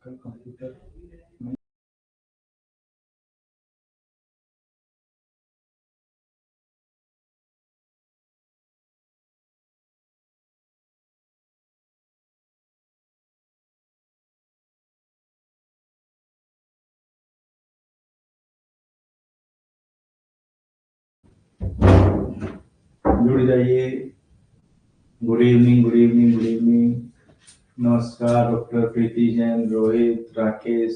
Computer जुड़ जाइए। Good evening, good evening, good evening. नमस्कार डॉक्टर प्रीति जैन, रोहित, राकेश।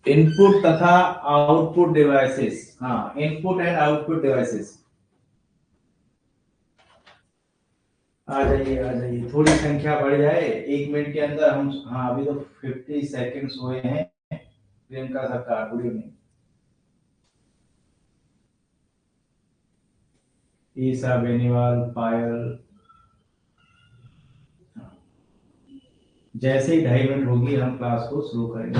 इनपुट तथा आउटपुट डिवाइसेस, हाँ, इनपुट एंड आउटपुट डिवाइसेस। आ जाइए, थोड़ी संख्या बढ़ जाए 1 मिनट के अंदर हम। हाँ, अभी तो 50 सेकंड्स हुए हैं। प्रियंका सरकार, गुड इवनिंग। ईसा बेनीवाल, पायल। जैसे ही 2.5 मिनट होगी हम क्लास को शुरू करेंगे।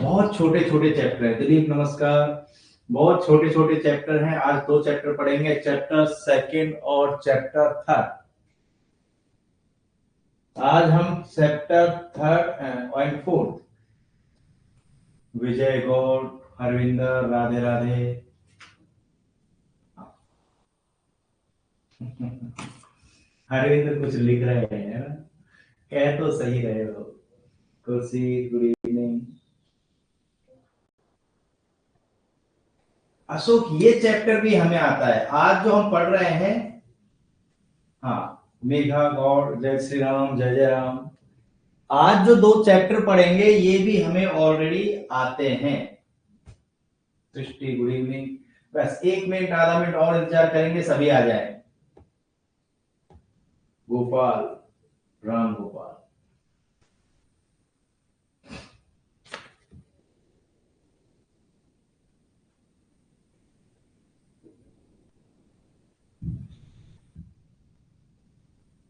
बहुत छोटे छोटे चैप्टर है। दिलीप नमस्कार। बहुत छोटे छोटे चैप्टर हैं। आज 2 चैप्टर पढ़ेंगे, चैप्टर 2 और चैप्टर 3। आज हम चैप्टर 3 और 4। विजय गौड़, हरविंदर, राधे राधे। हरविंदर कुछ लिख रहे हैं ना, कह तो सही रहे हो। कुर्सी, गुड इवनिंग। अशोक, ये चैप्टर भी हमें आता है। आज जो हम पढ़ रहे हैं, हाँ, मेघा गौड़, जय श्री राम, जय जय राम। आज जो 2 चैप्टर पढ़ेंगे ये भी हमें ऑलरेडी आते हैं। सृष्टि, गुड इवनिंग। बस 1 मिनट आधा मिनट और इंतजार करेंगे, सभी आ जाए। गोपाल, राम गोपाल।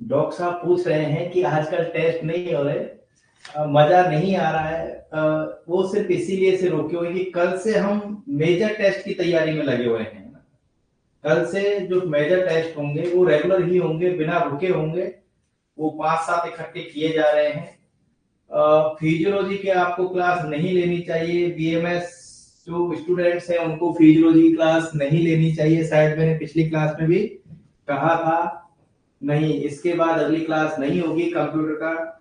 डॉक्टर साहब पूछ रहे हैं कि आजकल टेस्ट नहीं हो रहे, मजा नहीं आ रहा है। वो सिर्फ इसीलिए से रोके हुए कि कल से हम मेजर टेस्ट की तैयारी में लगे हुए हैं। कल से जो मेजर टेस्ट होंगे वो रेगुलर ही होंगे, बिना रुके होंगे। वो 5-7 इकट्ठे किए जा रहे हैं। फिजियोलॉजी के आपको क्लास नहीं लेनी चाहिए। बीएमएस जो स्टूडेंट्स हैं उनको फिजियोलॉजी की क्लास नहीं लेनी चाहिए। शायद मैंने पिछली क्लास में भी कहा था। नहीं, इसके बाद अगली क्लास नहीं होगी कंप्यूटर का।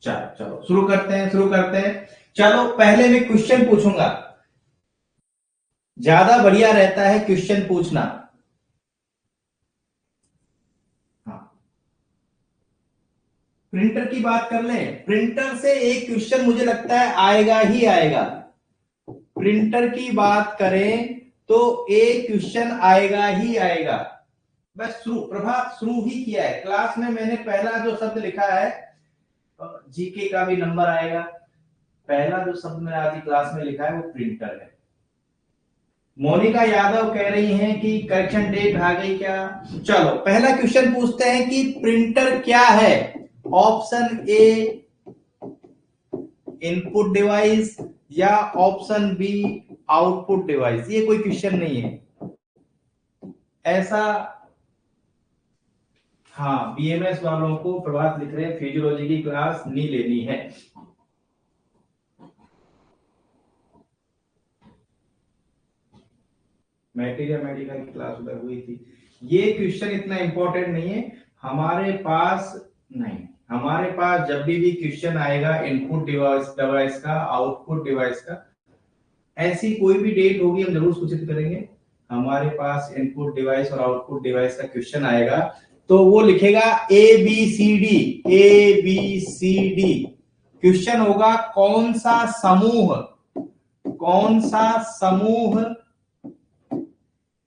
चलो शुरू करते हैं। चलो, पहले मैं क्वेश्चन पूछूंगा। ज्यादा बढ़िया रहता है क्वेश्चन पूछना। हाँ, प्रिंटर की बात कर लें। प्रिंटर से एक क्वेश्चन मुझे लगता है आएगा ही आएगा। प्रिंटर की बात करें तो एक क्वेश्चन आएगा ही आएगा। बस प्रभात शुरू ही किया है। क्लास में मैंने पहला जो शब्द लिखा है, जीके का भी नंबर आएगा। पहला जो शब्द मैंने आज की क्लास में लिखा है वो प्रिंटर है। मोनिका यादव कह रही हैं कि करेक्शन डेट आ गई क्या। चलो, पहला क्वेश्चन पूछते हैं कि प्रिंटर क्या है। ऑप्शन ए इनपुट डिवाइस या ऑप्शन बी आउटपुट डिवाइस। ये कोई क्वेश्चन नहीं है ऐसा। हाँ, बीएमएस वालों को प्रभात लिख रहे हैं फिजियोलॉजी की क्लास नहीं लेनी है। मेडिकल की क्लास उधर हुई थी। ये क्वेश्चन इतना इंपॉर्टेंट नहीं है हमारे पास। नहीं, हमारे पास जब भी क्वेश्चन आएगा इनपुट डिवाइस का, आउटपुट डिवाइस का, ऐसी कोई भी डेट होगी हम जरूर सूचित करेंगे। हमारे पास इनपुट डिवाइस और आउटपुट डिवाइस का क्वेश्चन आएगा तो वो लिखेगा ABCD। क्वेश्चन होगा कौन सा समूह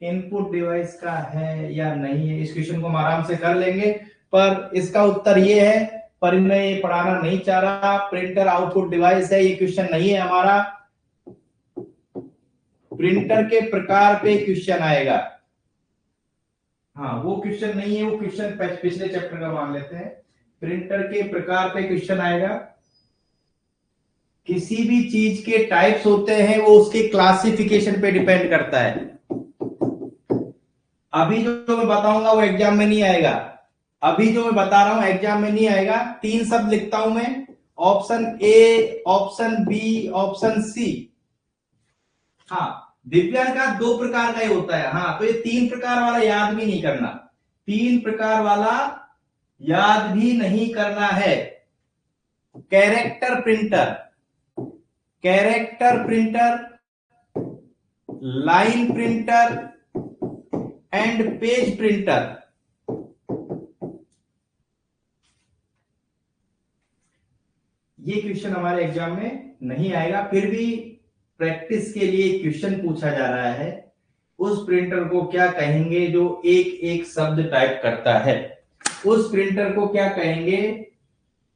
इनपुट डिवाइस का है या नहीं है। इस क्वेश्चन को हम आराम से कर लेंगे, पर इसका उत्तर ये है। पर मैं ये पढ़ाना नहीं चाह रहा। प्रिंटर आउटपुट डिवाइस है, ये क्वेश्चन नहीं है हमारा। प्रिंटर के प्रकार पे क्वेश्चन आएगा। हाँ, वो क्वेश्चन नहीं है, वो क्वेश्चन पिछले चैप्टर का मान लेते हैं। प्रिंटर के प्रकार पे क्वेश्चन आएगा। किसी भी चीज के टाइप्स होते हैं, वो उसके क्लासिफिकेशन पे डिपेंड करता है। अभी जो मैं बताऊंगा वो एग्जाम में नहीं आएगा। अभी जो मैं बता रहा हूं एग्जाम में नहीं आएगा। 3 शब्द लिखता हूं मैं, option A, option B, option C. हाँ, दिव्यांग का 2 प्रकार का ही होता है। हाँ, तो ये 3 प्रकार वाला याद भी नहीं करना, 3 प्रकार वाला याद भी नहीं करना है। Character printer, character printer, line printer and page printer. ये क्वेश्चन हमारे एग्जाम में नहीं आएगा, फिर भी प्रैक्टिस के लिए क्वेश्चन पूछा जा रहा है। उस प्रिंटर को क्या कहेंगे जो एक एक शब्द टाइप करता है? उस प्रिंटर को क्या कहेंगे?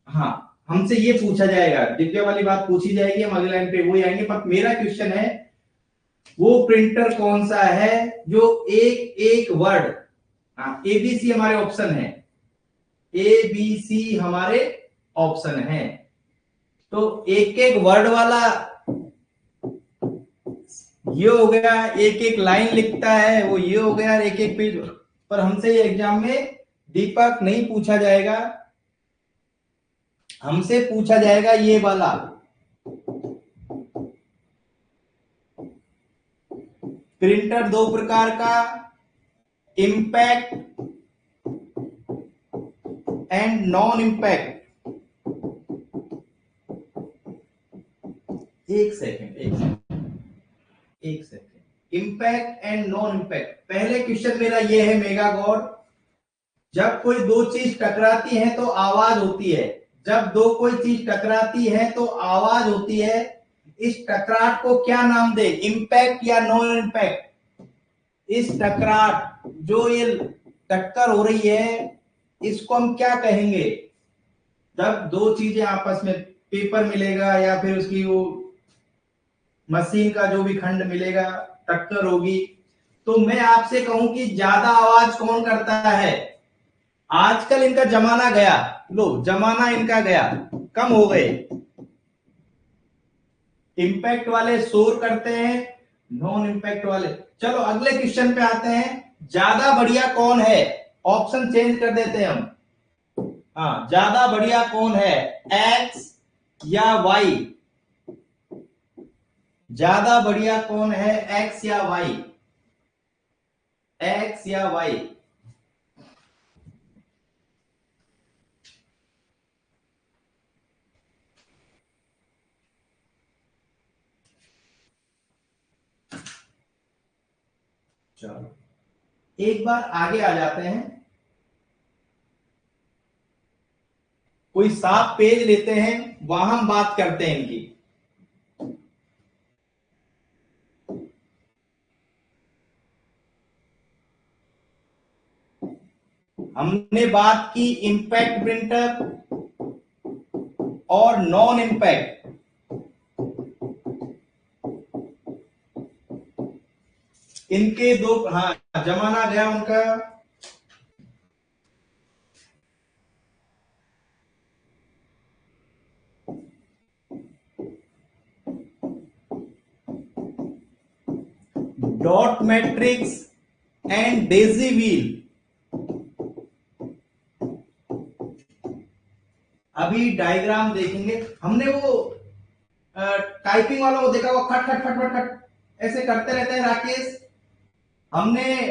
हाँ, हमसे ये पूछा जाएगा, दिव्या वाली बात पूछी जाएगी, हम अगले लाइन पे वही आएंगे। पर मेरा क्वेश्चन है वो प्रिंटर कौन सा है जो एक एक वर्ड, हाँ एबीसी हमारे ऑप्शन है, ए बी सी हमारे ऑप्शन है, तो एक एक वर्ड वाला ये हो गया, एक एक लाइन लिखता है वो ये हो गया, एक एक पेज। पर हमसे ये एग्जाम में दीपक नहीं पूछा जाएगा, हमसे पूछा जाएगा ये वाला। प्रिंटर 2 प्रकार का, इंपैक्ट एंड नॉन इंपैक्ट। एक सेकंड, एक second, impact and non impact. पहले क्वेश्चन मेरा ये है मेगा गॉड, जब कोई दो चीज टकराती है तो आवाज होती है, जब दो कोई चीज टकराती है तो आवाज होती है, इस टकराट को क्या नाम दे, इंपैक्ट या नॉन इंपैक्ट? इस टकराट, जो ये टक्कर हो रही है, इसको हम क्या कहेंगे? जब दो चीजें आपस में, पेपर मिलेगा या फिर उसकी वो मशीन का जो भी खंड मिलेगा, टक्कर होगी, तो मैं आपसे कहूं कि ज्यादा आवाज कौन करता है? आजकल इनका जमाना गया, लो जमाना इनका गया, कम हो गए। इंपैक्ट वाले शोर करते हैं, नॉन इंपैक्ट वाले। चलो अगले क्वेश्चन पे आते हैं, ज्यादा बढ़िया कौन है? ऑप्शन चेंज कर देते हैं हम। हाँ, ज्यादा बढ़िया कौन है, एक्स या वाई? ज्यादा बढ़िया कौन है, एक्स या वाई? एक्स या वाई? चलो एक बार आगे आ जाते हैं, कोई साफ पेज लेते हैं, वहां हम बात करते हैं इनकी। हमने बात की इंपैक्ट प्रिंटर और नॉन इंपैक्ट। इनके दो, हाँ जमाना गया उनका। Dot matrix and Daisy wheel. अभी डायग्राम देखेंगे, हमने वो टाइपिंग वालों को देखा, वो खट खट खट खट खट ऐसे करते रहते हैं राकेश। हमने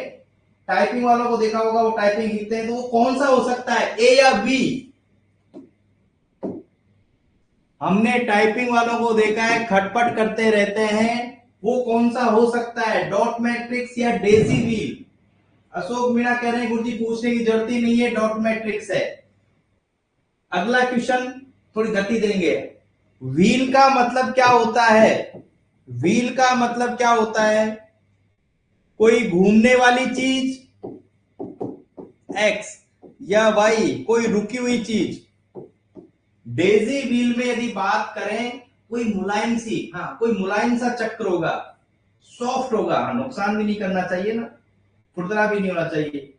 टाइपिंग वालों को देखा होगा, वो टाइपिंग लिखते हैं, तो वो कौन सा हो सकता है, ए या बी? हमने टाइपिंग वालों को देखा है खटपट करते रहते हैं, वो कौन सा हो सकता है, डॉट मैट्रिक्स या डेजी व्हील? अशोक मीणा कह रहे हैं गुरुजी पूछने की जरूरत ही नहीं है, डॉट मैट्रिक्स है। अगला क्वेश्चन, थोड़ी गति देंगे। व्हील का मतलब क्या होता है? व्हील का मतलब क्या होता है? कोई घूमने वाली चीज, एक्स, या वाई कोई रुकी हुई चीज? डेजी व्हील में यदि बात करें, कोई मुलायम सी, हाँ कोई मुलायम सा चक्र होगा, सॉफ्ट होगा, हाँ नुकसान भी नहीं करना चाहिए ना, खुरदरा भी नहीं होना चाहिए।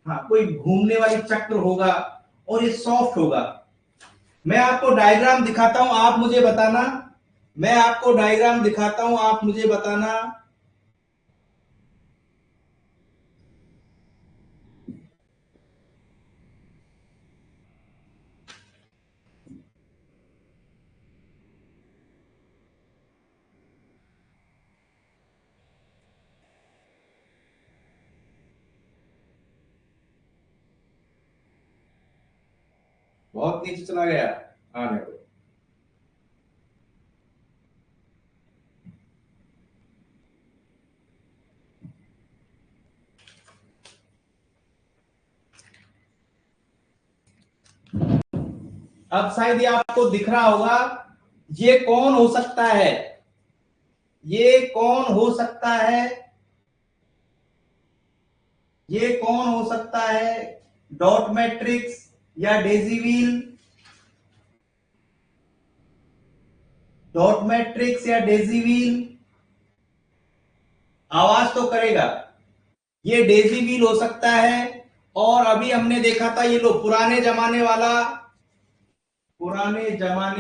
हाँ, कोई घूमने वाली चक्र होगा और ये सॉफ्ट होगा। मैं आपको डायग्राम दिखाता हूं, आप मुझे बताना। मैं आपको डायग्राम दिखाता हूं, आप मुझे बताना। बहुत नीचे चला गया, आने दो। अब शायद ये आपको दिख रहा होगा, ये कौन हो सकता है, ये कौन हो सकता है, ये कौन हो सकता है, डॉट मैट्रिक्स या डेजी व्हील, डॉट मैट्रिक्स या डेजी व्हील। आवाज तो करेगा, ये डेजी व्हील हो सकता है। और अभी हमने देखा था, ये लो पुराने जमाने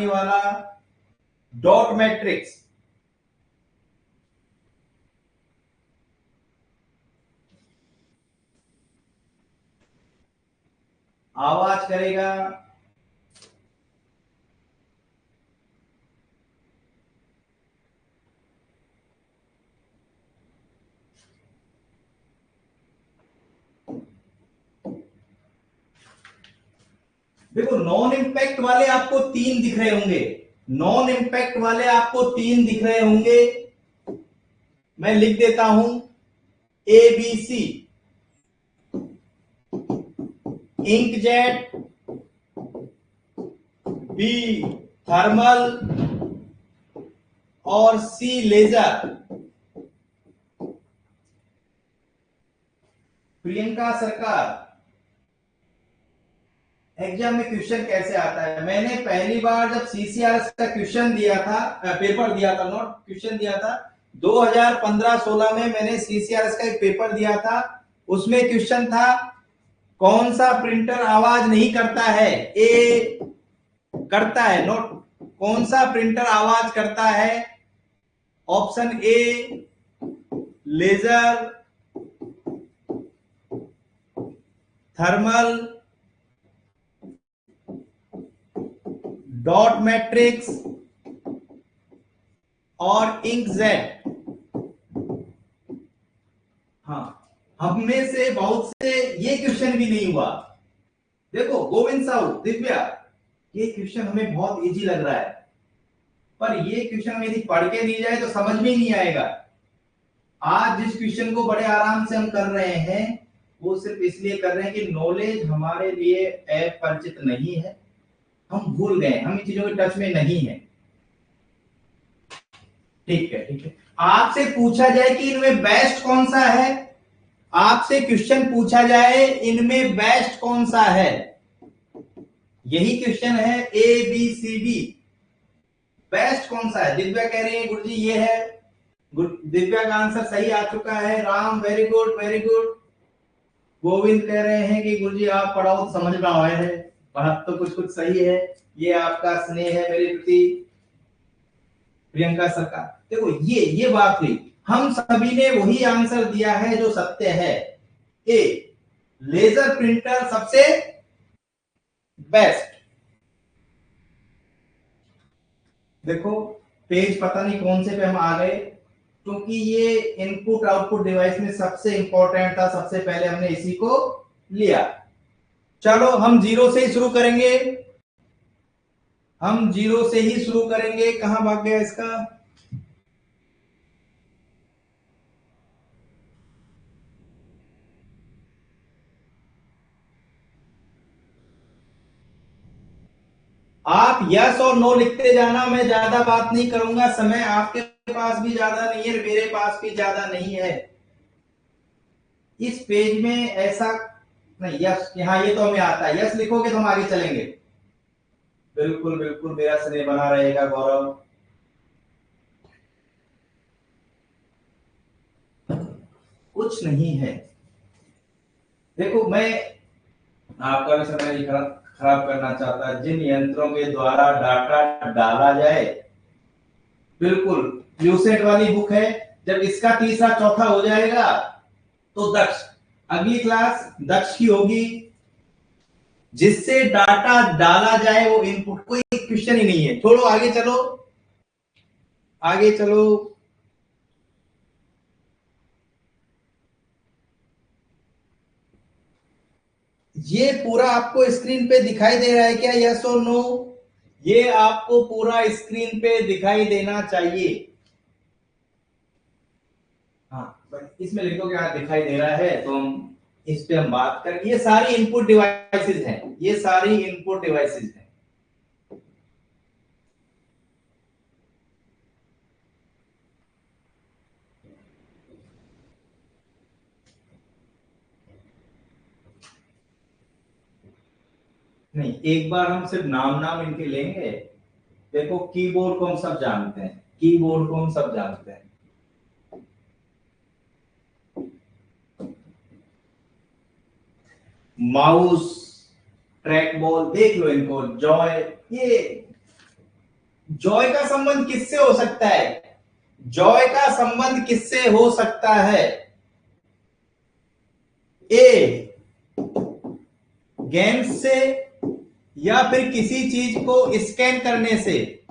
वाला डॉट मैट्रिक्स। आवाज करेगा, देखो नॉन इम्पैक्ट वाले आपको 3 दिख रहे होंगे, नॉन इम्पैक्ट वाले आपको 3 दिख रहे होंगे। मैं लिख देता हूं, A B C, inkjet, B thermal और सी लेजर। प्रियंका सरकार, एग्जाम में क्वेश्चन कैसे आता है? मैंने पहली बार जब सीसीआरएस का क्वेश्चन दिया था, पेपर दिया था, नोट क्वेश्चन दिया था 2015-16 में, मैंने सीसीआरएस का एक पेपर दिया था। उसमें क्वेश्चन था, कौन सा प्रिंटर आवाज नहीं करता है? ए करता है, नोट, कौन सा प्रिंटर आवाज करता है? Option A laser, thermal, dot matrix और इंकजेट। हाँ, हम में से बहुत से ये क्वेश्चन भी नहीं हुआ। देखो गोविंद साहू, दिव्या, ये क्वेश्चन हमें बहुत इजी लग रहा है, पर ये क्वेश्चन यदि पढ़ के नहीं जाए तो समझ में नहीं आएगा। आज जिस क्वेश्चन को बड़े आराम से हम कर रहे हैं, वो सिर्फ इसलिए कर रहे हैं कि नॉलेज हमारे लिए अपरिचित नहीं है, हम भूल गए, हम इन चीजों के टच में नहीं है। ठीक है, ठीक है। आपसे पूछा जाए कि इनमें बेस्ट कौन सा है, आपसे क्वेश्चन पूछा जाए इनमें बेस्ट कौन सा है, यही क्वेश्चन है, A B C D, best कौन सा है? दिव्या कह रही है गुरुजी ये है, दिव्या का आंसर सही आ चुका है। Ram, very good, very good. Govind कह रहे हैं कि गुरुजी आप पढ़ाओ तो समझ में आए है, पढ़ा तो कुछ कुछ सही है, ये आपका स्नेह है मेरे प्रति। प्रियंका सरकार, देखो ये बात हुई, हम सभी ने वही आंसर दिया है जो सत्य है। ए लेजर प्रिंटर सबसे बेस्ट। देखो पेज पता नहीं कौन से पे हम आ गए, क्योंकि ये इनपुट आउटपुट डिवाइस में सबसे इंपॉर्टेंट था, सबसे पहले हमने इसी को लिया। चलो हम जीरो से ही शुरू करेंगे, हम जीरो से ही शुरू करेंगे। कहां भाग गया इसका? आप यस और नो लिखते जाना, मैं ज्यादा बात नहीं करूंगा, समय आपके पास भी ज्यादा नहीं है, मेरे पास भी ज्यादा नहीं है। इस पेज में ऐसा नहीं, यस यहाँ ये तो हमें आता है, यस लिखोगे तो हम आगे चलेंगे। बिल्कुल बिल्कुल, मेरा स्नेह बना रहेगा गौरव। कुछ नहीं है। देखो मैं आपका भी समय नहीं खराब खराब करना चाहता, जिन यंत्रों के द्वारा डाटा डाला जाए, बिल्कुल यूसेट वाली बुक है, जब इसका तीसरा चौथा हो जाएगा तो दक्ष, अगली क्लास दक्ष की होगी। जिससे डाटा डाला जाए वो इनपुट, कोई क्वेश्चन ही नहीं है, छोड़ो आगे चलो, आगे चलो। ये पूरा आपको स्क्रीन पे दिखाई दे रहा है क्या, यस और नो? ये आपको पूरा स्क्रीन पे दिखाई देना चाहिए। हाँ, इसमें लिखो कि हाँ दिखाई दे रहा है, तो हम इस पे हम बात करें। ये सारी इनपुट डिवाइसेस हैं, ये सारी इनपुट डिवाइसेस हैं। नहीं, एक बार हम सिर्फ नाम नाम इनके लेंगे। देखो, कीबोर्ड को हम सब जानते हैं, कीबोर्ड को हम सब जानते हैं। माउस, ट्रैक बॉल, देख लो इनको, जॉय। ये जॉय का संबंध किससे हो सकता है? जॉय का संबंध किससे हो सकता है? ए, गेम्स से, या फिर किसी चीज को स्कैन करने से।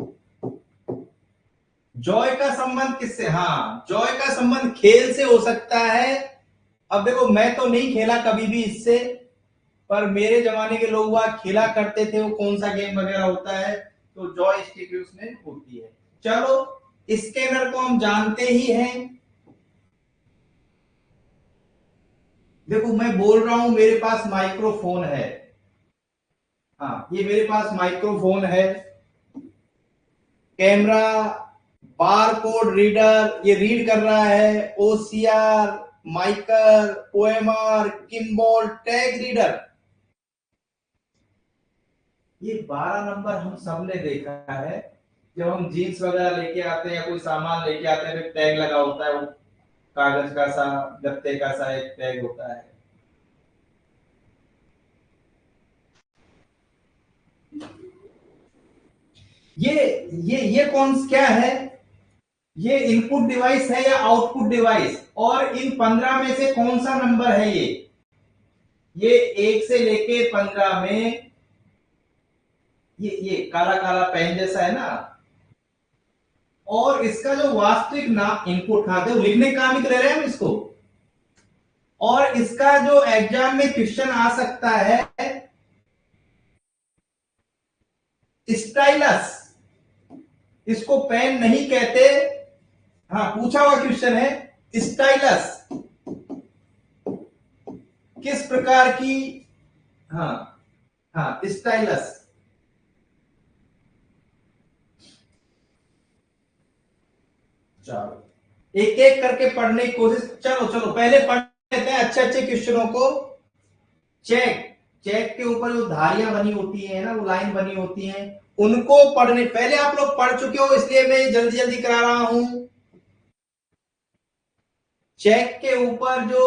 जॉय का संबंध किससे? हाँ, जॉय का संबंध खेल से हो सकता है। अब देखो, मैं तो नहीं खेला कभी भी इससे, पर मेरे जमाने के लोग वह खेला करते थे। वो कौन सा गेम वगैरह होता है, तो जॉय स्टिक उसमें होती है। चलो, स्कैनर को हम जानते ही हैं। देखो, मैं बोल रहा हूं मेरे पास माइक्रोफोन है। हाँ, ये मेरे पास माइक्रोफोन है। कैमरा, बार कोड रीडर, ये रीड कर रहा है। OCR, MICR, OMR, Kimball, tag reader. ये 12 नंबर हम सबने देखा है। जब हम जीन्स वगैरह लेके आते हैं या कोई सामान लेके आते हैं, तो टैग लगा होता है, वो कागज का सा, गत्ते का सा एक टैग होता है। ये ये कौन क्या है? ये इनपुट डिवाइस है या आउटपुट डिवाइस? और इन 15 में से कौन सा नंबर है ये 1 से लेके 15 में, ये काला काला पेन जैसा है ना। और इसका जो वास्तविक नाम इनपुट खाते हो, लिखने का काम ही तो ले रहे हैं हम इसको। और इसका जो एग्जाम में क्वेश्चन आ सकता है, स्टाइलस, इसको पेन नहीं कहते। हाँ, पूछा हुआ क्वेश्चन है, स्टाइलस किस प्रकार की। हाँ, हाँ, स्टाइलस। चलो, एक एक करके पढ़ने की कोशिश। चलो चलो, पहले पढ़ लेते हैं अच्छे अच्छे क्वेश्चनों को। चेक, चेक के ऊपर जो धारियां बनी होती है ना, वो लाइन बनी होती हैं, उनको पढ़ने, पहले आप लोग पढ़ चुके हो, इसलिए मैं जल्दी जल्दी करा रहा हूं। चेक के ऊपर जो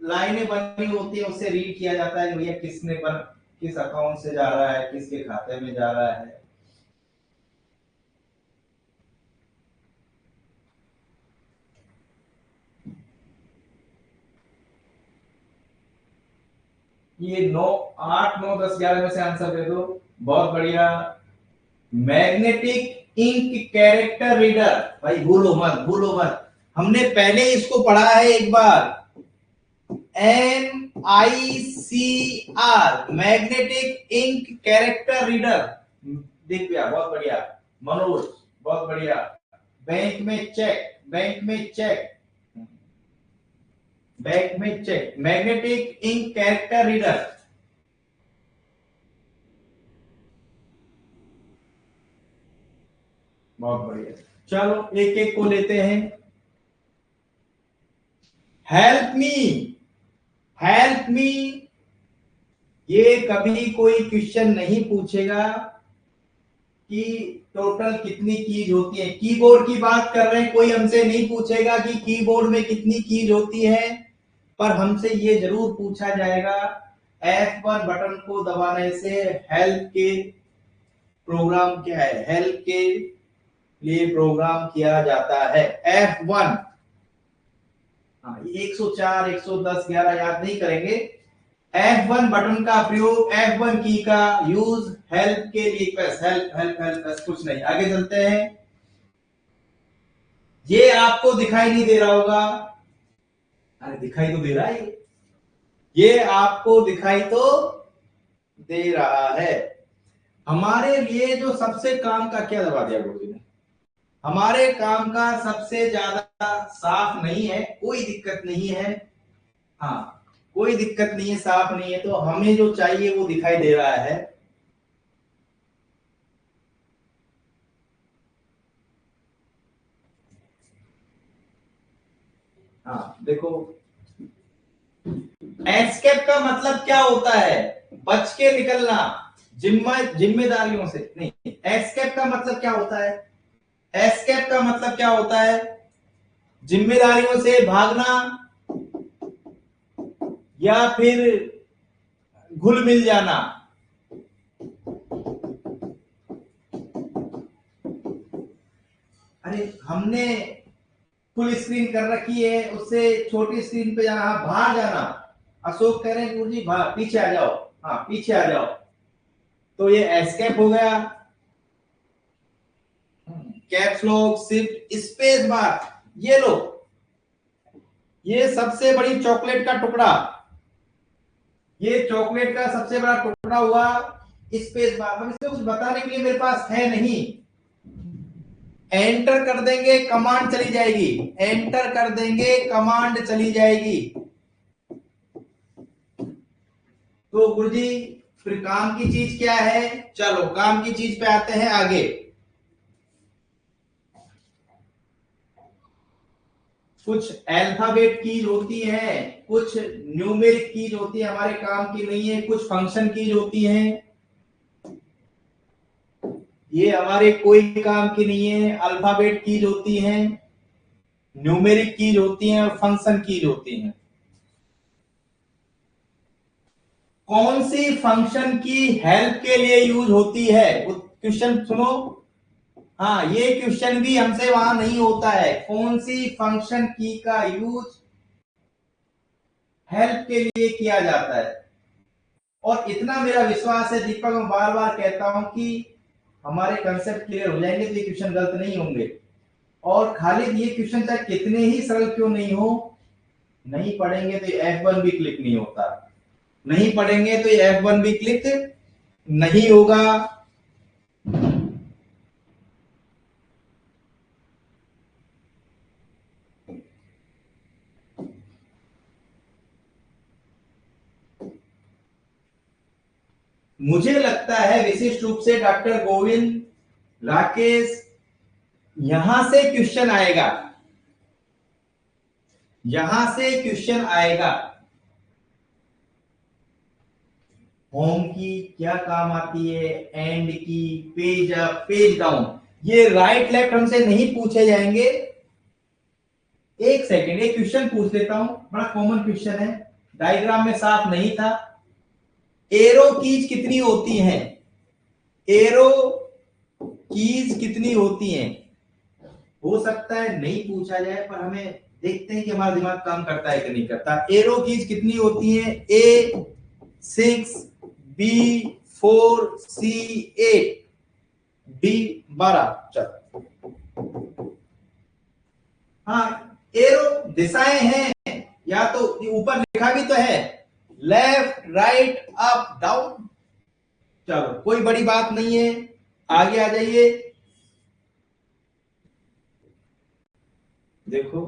लाइनें बनी होती है, उससे रीड किया जाता है भैया किसने किस अकाउंट से जा रहा है, किसके खाते में जा रहा है। ये 9, 8, 9, 10, 11 में से आंसर दे दो। बहुत बढ़िया। मैग्नेटिक इंक कैरेक्टर रीडर, भाई भूलो मत, भूलो मत। हमने पहले इसको पढ़ा है एक बार। MICR, magnetic ink character reader. देख गया, बहुत बढ़िया। मनोज, बहुत बढ़िया। बैंक में चेक, बैंक में चेक, बैंक में cheque, magnetic ink character reader. बहुत बढ़िया। चलो, एक एक को लेते हैं। Help me, help me. ये कभी कोई क्वेश्चन नहीं पूछेगा कि टोटल कितनी कीज होती है। कीबोर्ड की बात कर रहे हैं, कोई हमसे नहीं पूछेगा कि कीबोर्ड में कितनी कीज होती है। पर हमसे ये जरूर पूछा जाएगा, F1 बटन को दबाने से हेल्प के प्रोग्राम क्या है, हेल्प के लिए प्रोग्राम किया जाता है F1। हाँ, 104, 110, 11 याद नहीं करेंगे। F1 बटन का प्रयोग, F1 की का यूज हेल्प के लिए, बस हेल्प हेल्प हेल्प, बस कुछ नहीं। आगे चलते हैं। ये आपको दिखाई नहीं दे रहा होगा। अरे दिखाई तो दे रहा है। ये आपको दिखाई तो दे रहा है। हमारे लिए जो सबसे काम का क्या दबा दिया गुरु जी ने, हमारे काम का सबसे ज्यादा साफ नहीं है, कोई दिक्कत नहीं है। हाँ, कोई दिक्कत नहीं है, साफ नहीं है, तो हमें जो चाहिए वो दिखाई दे रहा है। हाँ देखो, एस्केप का मतलब क्या होता है, बच के निकलना, जिम्मेदारियों से नहीं। एस्केप का मतलब क्या होता है, एस्केप का मतलब क्या होता है, जिम्मेदारियों से भागना या फिर घुल मिल जाना। अरे हमने फुल स्क्रीन कर रखी है, उससे छोटी स्क्रीन पे जाना, बाहर जाना। अशोक कह रहे हैं गुरु जी बाहर, पीछे आ जाओ। हाँ पीछे आ जाओ, तो ये एस्केप हो गया। Caps lock, shift, space bar, ये लो, ये सबसे बड़ी चॉकलेट का टुकड़ा, ये चॉकलेट का सबसे बड़ा टुकड़ा हुआ स्पेस बार। अब इससे कुछ बताने के लिए मेरे पास है नहीं, एंटर कर देंगे कमांड चली जाएगी, एंटर कर देंगे कमांड चली जाएगी। तो गुरुजी फिर काम की चीज क्या है, चलो काम की चीज पे आते हैं आगे। कुछ अल्फाबेट कीज होती है, कुछ न्यूमेरिक कीज होती है, हमारे काम की नहीं है। कुछ फंक्शन कीज होती हैं, ये हमारे कोई काम की नहीं है। अल्फाबेट कीज होती हैं, न्यूमेरिक कीज होती हैं और फंक्शन कीज होती हैं। कौन सी फंक्शन की हेल्प के लिए यूज होती है, क्वेश्चन सुनो। हाँ ये क्वेश्चन भी हमसे वहां नहीं होता है, कौन सी फंक्शन की का यूज हेल्प के लिए किया जाता है। और इतना मेरा विश्वास है दीपक, मैं बार बार कहता हूं कि हमारे कंसेप्ट क्लियर हो जाएंगे तो ये क्वेश्चन गलत नहीं होंगे। और खाली ये क्वेश्चन चाहे कितने ही सरल क्यों नहीं हो, नहीं पढ़ेंगे तो F1 भी क्लिक नहीं होता, नहीं पढ़ेंगे तो F1 भी क्लिक नहीं होगा। मुझे लगता है विशिष्ट रूप से डॉक्टर गोविंद, राकेश, यहां से क्वेश्चन आएगा, यहां से क्वेश्चन आएगा। होम की क्या काम आती है, एंड की, पेज अप पेज डाउन, ये राइट लेफ्ट हमसे नहीं पूछे जाएंगे। एक सेकेंड, एक क्वेश्चन पूछ लेता हूं, बड़ा कॉमन क्वेश्चन है, डायग्राम में साफ नहीं था। एरो कीज कितनी होती हैं, एरो कीज कितनी होती हैं। हो सकता है नहीं पूछा जाए, पर हमें देखते हैं कि हमारा दिमाग काम करता है कि नहीं करता। एरो कीज कितनी होती हैं, A 6, B 4, C 8, D 12। चलो, हाँ एरो दिशाएं हैं, या तो ऊपर लिखा भी तो है, लेफ्ट राइट अप डाउन। चलो कोई बड़ी बात नहीं है, आगे आ जाइए। देखो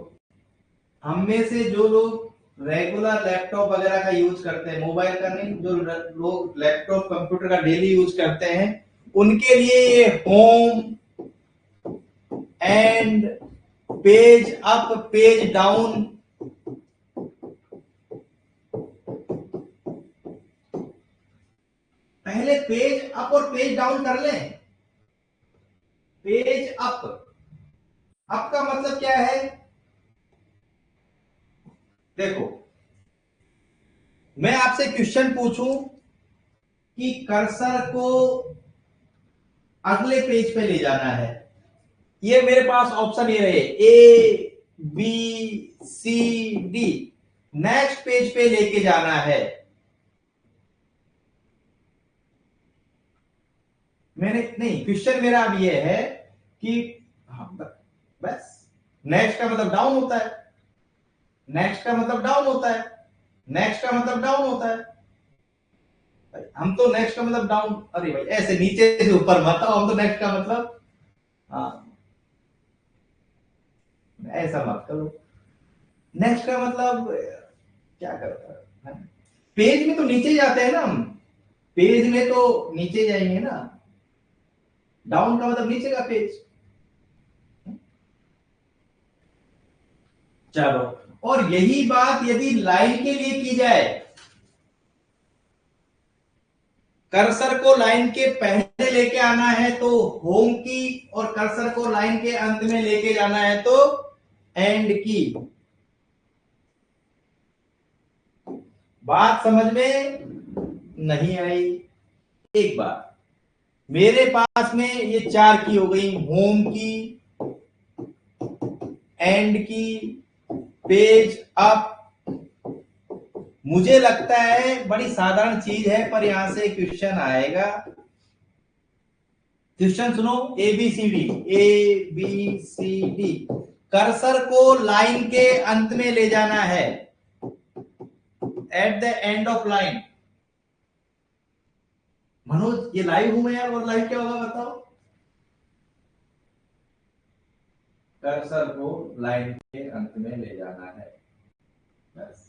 हम में से जो लोग रेगुलर लैपटॉप वगैरह का यूज करते हैं, मोबाइल का नहीं, जो लोग लैपटॉप कंप्यूटर का डेली यूज करते हैं, उनके लिए ये home and page up page down, पहले पेज अप और पेज डाउन कर लें। पेज अप, अप का मतलब क्या है, देखो मैं आपसे क्वेश्चन पूछूं कि कर्सर को अगले पेज पे ले जाना है, ये मेरे पास ऑप्शन ये रहे A B C D, next page पे लेके जाना है। मैंने नहीं, क्वेश्चन मेरा अब ये है कि हाँ, बस नेक्स्ट का मतलब डाउन होता है, नेक्स्ट का मतलब डाउन होता है। नेक्स्ट का मतलब डाउन होता है। हम तो नेक्स्ट का मतलब डाउन, अरे भाई ऐसे नीचे से ऊपर मत आओ, हम तो नेक्स्ट का मतलब, हाँ ऐसा मत करो। नेक्स्ट का मतलब क्या करता है, पेज में तो नीचे जाते हैं ना हम, पेज में तो नीचे जाएंगे ना, डाउन का मतलब नीचे का पेज। चलो, और यही बात यदि लाइन के लिए की जाए, कर्सर को लाइन के पहले लेके आना है तो होम की, और कर्सर को लाइन के अंत में लेके जाना है तो एंड की। बात समझ में नहीं आई? एक बार, मेरे पास में ये चार की हो गई, होम की, एंड की, पेज अप। मुझे लगता है बड़ी साधारण चीज है, पर यहां से क्वेश्चन आएगा। क्वेश्चन सुनो, A B C D, A B C D, cursor को लाइन के अंत में ले जाना है, at the end of line. Manoj ये लाइव हूं मैं यार, और लाइव क्या होगा बताओ? कर्सर को लाइन के अंत में ले जाना है, बस।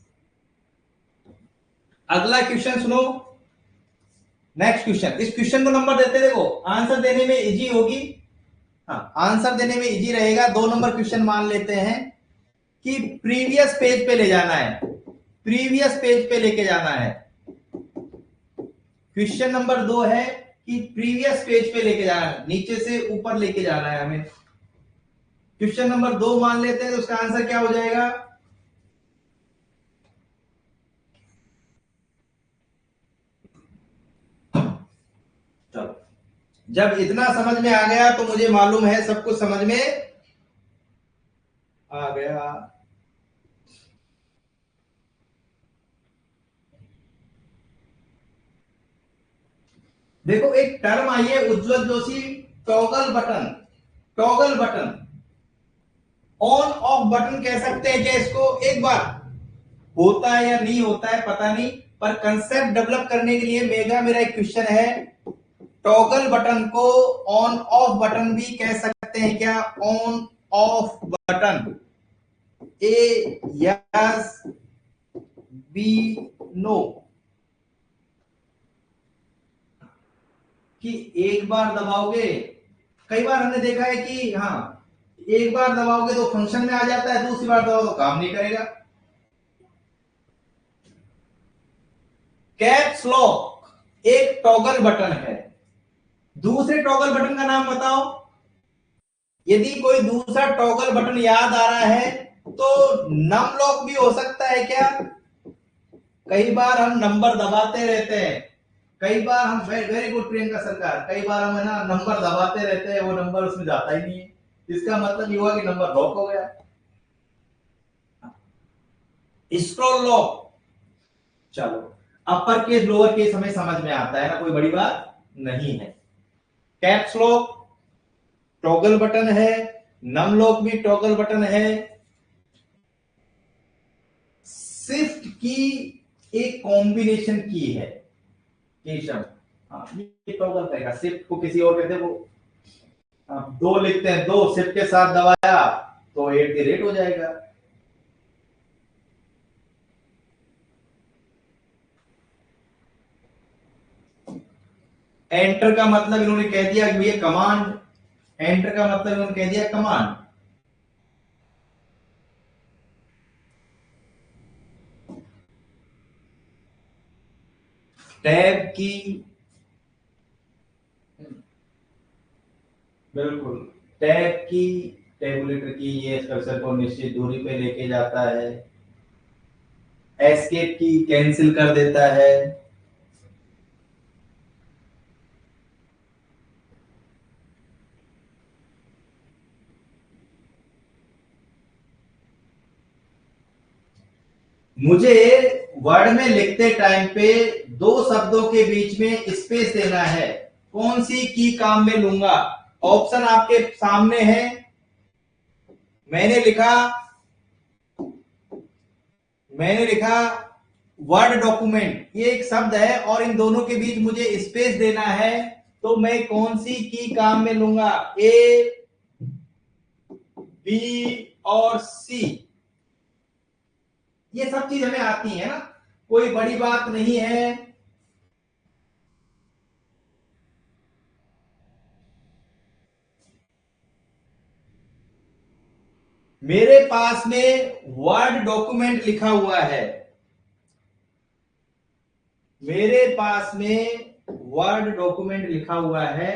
अगला क्वेश्चन सुनो, नेक्स्ट क्वेश्चन। इस क्वेश्चन को नंबर देते देखो, आंसर देने में इजी होगी, हाँ आंसर देने में इजी रहेगा। 2 नंबर क्वेश्चन मान लेते हैं कि प्रीवियस पेज पे ले जाना है, प्रीवियस पेज पे लेके जाना है। क्वेश्चन नंबर 2 है कि प्रीवियस पेज पे लेके जाना है, नीचे से ऊपर लेके जाना है हमें। क्वेश्चन नंबर 2 मान लेते हैं तो उसका आंसर क्या हो जाएगा? चलो, जब इतना समझ में आ गया तो मुझे मालूम है सब कुछ समझ में आ गया। देखो एक टर्म आई है Ujjwal Joshi, toggle button. Toggle button, on off button कह सकते हैं क्या इसको? एक बार, होता है या नहीं होता है पता नहीं, पर कंसेप्ट डेवलप करने के लिए मेरा एक क्वेश्चन है, टॉगल बटन को ऑन ऑफ बटन भी कह सकते हैं क्या? On off button, A yes, B no. कि एक बार दबाओगे, कई बार हमने देखा है कि हाँ एक बार दबाओगे तो फंक्शन में आ जाता है, दूसरी बार दबाओ तो काम नहीं करेगा। कैप्स लॉक एक टॉगल बटन है, दूसरे टॉगल बटन का नाम बताओ। यदि कोई दूसरा टॉगल बटन याद आ रहा है तो नम लॉक भी हो सकता है क्या? कई बार हम नंबर दबाते रहते हैं, कई बार हम, वेरी गुड प्रियंका सरकार, कई बार हम है ना नंबर दबाते रहते हैं, वो नंबर उसमें जाता ही नहीं है, इसका मतलब ये हुआ कि नंबर लॉक हो गया। स्क्रॉल लॉक, चलो अपर केस लोअर केस हमें समझ में आता है ना, कोई बड़ी बात नहीं है। कैप्स लॉक टॉगल बटन है, नम लॉक भी टॉगल बटन है। शिफ्ट की एक कॉम्बिनेशन की है केशव, हाँ ये टॉगल करेगा। शिफ्ट को किसी और कहते हैं वो, दो लिखते हैं, दो शिफ्ट के साथ दबाया तो एट द रेट हो जाएगा। एंटर का मतलब इन्होंने कह दिया कि भैया कमांड, एंटर का मतलब इन्होंने कह दिया कमांड। टैब की, बिल्कुल टैब की, टेबुलेटर की ये कर्सर को निश्चित दूरी पे लेके जाता है। एस्केप की कैंसिल कर देता है। मुझे वर्ड में लिखते टाइम पे 2 शब्दों के बीच में स्पेस देना है, कौन सी की काम में लूंगा? ऑप्शन आपके सामने है। मैंने लिखा, मैंने लिखा वर्ड डॉक्यूमेंट, ये एक शब्द है और इन दोनों के बीच मुझे स्पेस देना है, तो मैं कौन सी की काम में लूंगा? ए, बी और सी। ये सब चीज हमें आती है ना, कोई बड़ी बात नहीं है। मेरे पास में वर्ड डॉक्यूमेंट लिखा हुआ है, मेरे पास में वर्ड डॉक्यूमेंट लिखा हुआ है।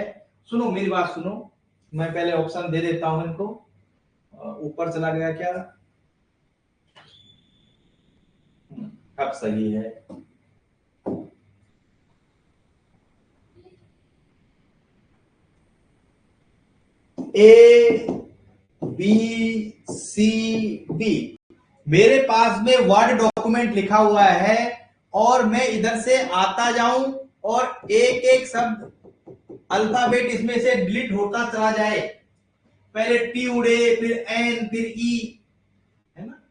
सुनो मेरी बात सुनो, मैं पहले ऑप्शन दे देता हूं इनको। ऊपर चला गया क्या? अब सही है। A, B, C, D. मेरे पास में वर्ड डॉक्यूमेंट लिखा हुआ है और मैं इधर से आता जाऊं और एक एक शब्द अल्फाबेट इसमें से डिलीट होता चला जाए। पहले टी उड़े, फिर एन, फिर ई, है ना।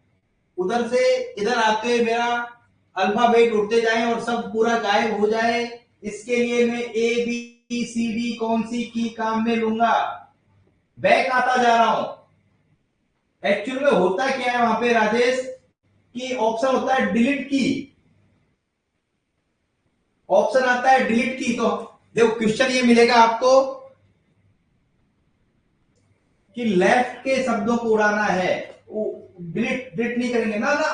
उधर से इधर आते हुए मेरा अल्फाबेट उड़ते जाए और सब पूरा गायब हो जाए। इसके लिए मैं ए, बी, सी, डी कौन सी की काम में लूंगा? बैक आता जा रहा हूं। एक्चुअल में होता क्या है वहां पे राजेश, कि ऑप्शन होता है डिलीट की, ऑप्शन आता है डिलीट की। तो देखो क्वेश्चन ये मिलेगा आपको कि लेफ्ट के शब्दों को उड़ाना है, डिलीट डिलीट नहीं करेंगे ना ना।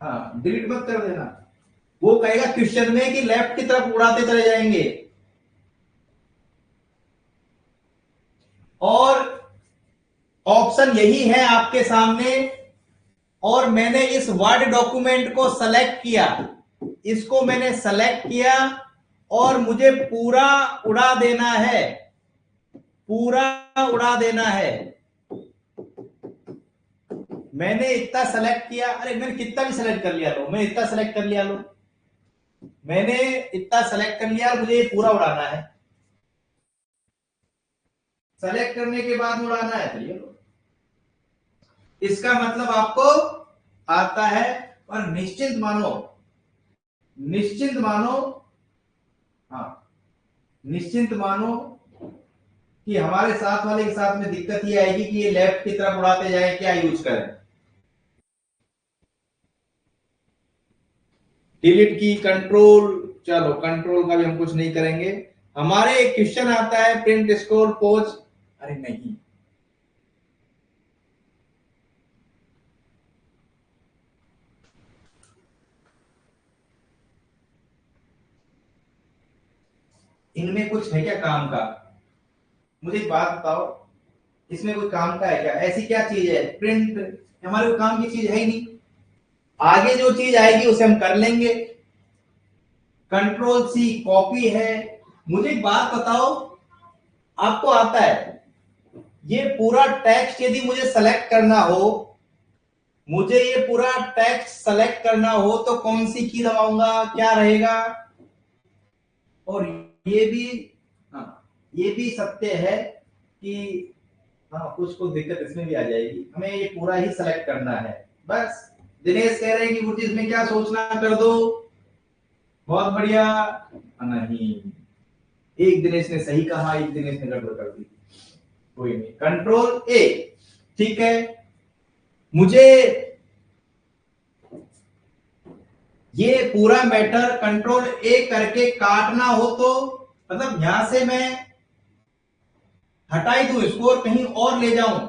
हाँ, डिलीट मत कर देना। वो कहेगा क्वेश्चन में कि लेफ्ट की तरफ उड़ाते चले जाएंगे। और ऑप्शन यही है आपके सामने, और मैंने इस वर्ड डॉक्यूमेंट को सेलेक्ट किया, इसको मैंने सेलेक्ट किया और मुझे पूरा उड़ा देना है, पूरा उड़ा देना है। मैंने इतना सेलेक्ट किया, अरे मैंने कितना भी सेलेक्ट कर लिया लो, मैं इतना सेलेक्ट कर लिया लो, मैंने इतना सेलेक्ट कर लिया, मुझे ये पूरा उड़ाना है। सेलेक्ट करने के बाद उड़ाना है, चलिए इसका मतलब आपको आता है। और निश्चिंत मानो, निश्चिंत मानो, हाँ निश्चिंत मानो कि हमारे साथ वाले के साथ में दिक्कत ये आएगी कि ये लेफ्ट की तरफ उड़ाते जाए, क्या यूज करें? डिलीट की, कंट्रोल, चलो कंट्रोल का भी हम कुछ नहीं करेंगे। हमारे एक क्वेश्चन आता है प्रिंट स्कोर पोज, अरे नहीं, इनमें कुछ है क्या काम का? मुझे एक बात बताओ, इसमें कोई काम का है क्या? ऐसी क्या चीज है प्रिंट, हमारे को काम की चीज है ही नहीं। आगे जो चीज आएगी उसे हम कर लेंगे। कंट्रोल सी कॉपी है। मुझे एक बात बताओ, आपको आता है ये पूरा टेक्स्ट यदि मुझे सेलेक्ट करना हो, मुझे ये पूरा टेक्स्ट सेलेक्ट करना हो तो कौन सी की दबाऊंगा, क्या रहेगा? और ये भी, हाँ ये भी सत्य है कि हाँ कुछ कुछ दिक्कत इसमें भी आ जाएगी, हमें ये पूरा ही सेलेक्ट करना है बस। दिनेश कह रहे हैं कि मुझे इसमें क्या सोचना, कर दो, बहुत बढ़िया। नहीं, एक दिनेश ने सही कहा, एक दिनेश ने गड़बड़ कर दी, कोई नहीं। कंट्रोल ए, ठीक है। मुझे ये पूरा मैटर कंट्रोल ए करके काटना हो तो मतलब यहां से मैं हटाई दूं इसको और कहीं और ले जाऊं।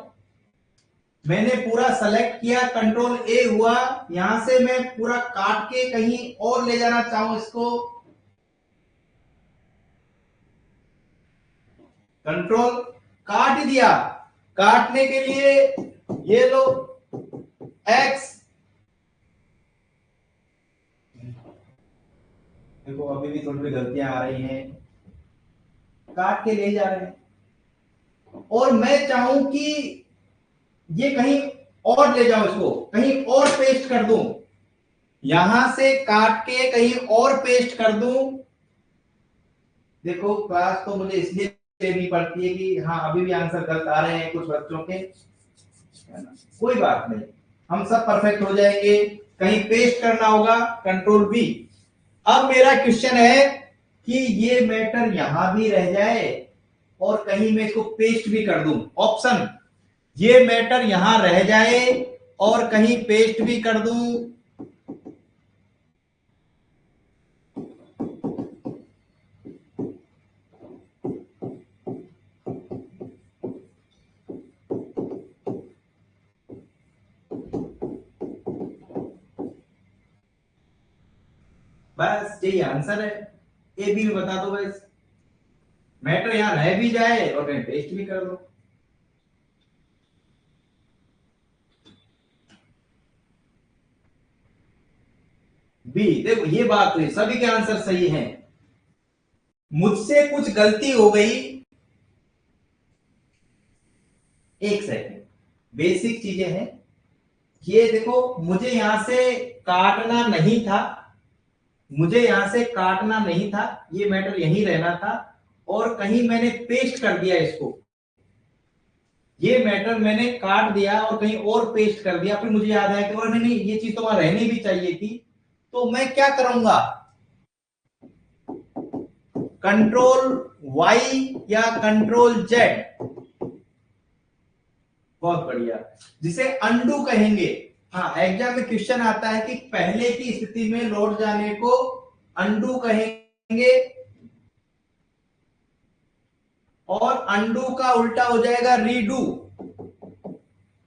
मैंने पूरा सेलेक्ट किया, कंट्रोल ए हुआ, यहां से मैं पूरा काट के कहीं और ले जाना चाहूं इसको, कंट्रोल काट दिया। काटने के लिए ये लो एक्स, देखो अभी भी थोड़ी थोड़ी गलतियां आ रही हैं, काट के ले जा रहे हैं। और मैं चाहूं कि ये कहीं और ले जाऊं, इसको कहीं और पेस्ट कर दूं, यहां से काट के कहीं और पेस्ट कर दूं। देखो क्लास तो मुझे इसलिए लेनी पड़ती है कि हाँ अभी भी आंसर गलत आ रहे हैं कुछ बच्चों के, है ना, कोई बात नहीं, हम सब परफेक्ट हो जाएंगे। कहीं पेस्ट करना होगा, कंट्रोल V। अब मेरा क्वेश्चन है कि ये मैटर यहां भी रह जाए और कहीं मैं इसको पेस्ट भी कर दूं। ऑप्शन, ये मैटर यहां रह जाए और कहीं पेस्ट भी कर दूं। बस यही आंसर है। ए बी में बता दो बस, मैटर यहां रह भी जाए और कहीं पेस्ट भी कर दो। बी, देखो ये बात हुई, सभी के आंसर सही हैं। मुझसे कुछ गलती हो गई। एक सेकंड, बेसिक चीजें हैं ये। देखो मुझे यहां से काटना नहीं था, मुझे यहां से काटना नहीं था, ये मैटर यहीं रहना था और कहीं मैंने पेस्ट कर दिया इसको। ये मैटर मैंने काट दिया और कहीं और पेस्ट कर दिया, फिर मुझे याद आया कि और नहीं, ये चीज तो वहां रहनी भी चाहिए थी। तो मैं क्या करूंगा, कंट्रोल वाई या कंट्रोल जेड। बहुत बढ़िया, जिसे अनडू कहेंगे। हाँ, एग्जाम में क्वेश्चन आता है कि पहले की स्थिति में लौट जाने को अनडू कहेंगे और अनडू का उल्टा हो जाएगा रीडू।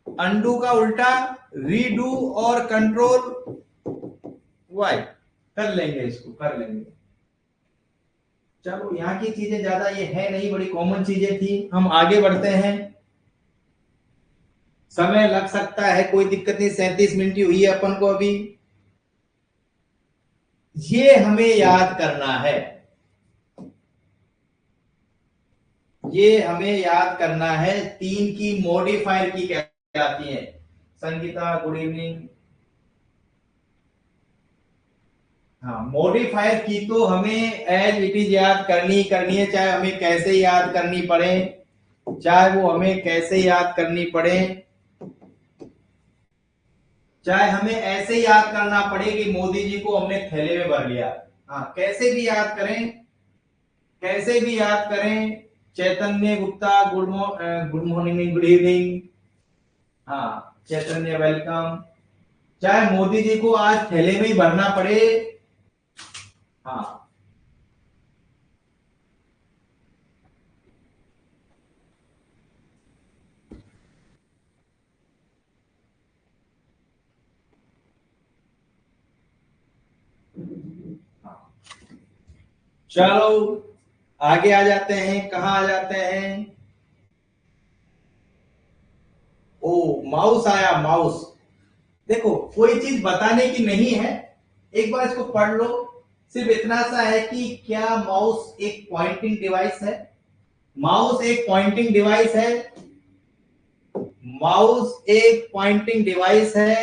अनडू का उल्टा रीडू और कंट्रोल वाई। कर लेंगे, इसको कर लेंगे। चलो, यहाँ की चीजें ज्यादा ये है नहीं, बड़ी कॉमन चीजें थी। हम आगे बढ़ते हैं, समय लग सकता है, कोई दिक्कत नहीं। 37 मिनट ही हुई है अपन को अभी। ये हमें याद करना है, ये हमें याद करना है। 3 की मॉडिफायर की क्या आती है। Sangeeta, good evening. हाँ, मॉडिफायर की तो हमें एज इट इज याद करनी है, चाहे हमें कैसे याद करनी पड़े, चाहे वो हमें कैसे याद करनी पड़े, चाहे हमें ऐसे याद करना पड़े कि मोदी जी को हमने थैले में भर लिया। हाँ, कैसे भी याद करें, कैसे भी याद करें। Chaitanya Gupta, good morning, good evening. हाँ, चैतन्य वेलकम। चाहे मोदी जी को आज थैले में ही भरना पड़े। हाँ, हाँ। चलो आगे आ जाते हैं, कहाँ आ जाते हैं। ओ, माउस आया, माउस। देखो, कोई चीज बताने की नहीं है, एक बार इसको पढ़ लो। सिर्फ इतना सा है कि क्या माउस एक पॉइंटिंग डिवाइस है। माउस एक पॉइंटिंग डिवाइस है। माउस एक पॉइंटिंग डिवाइस है।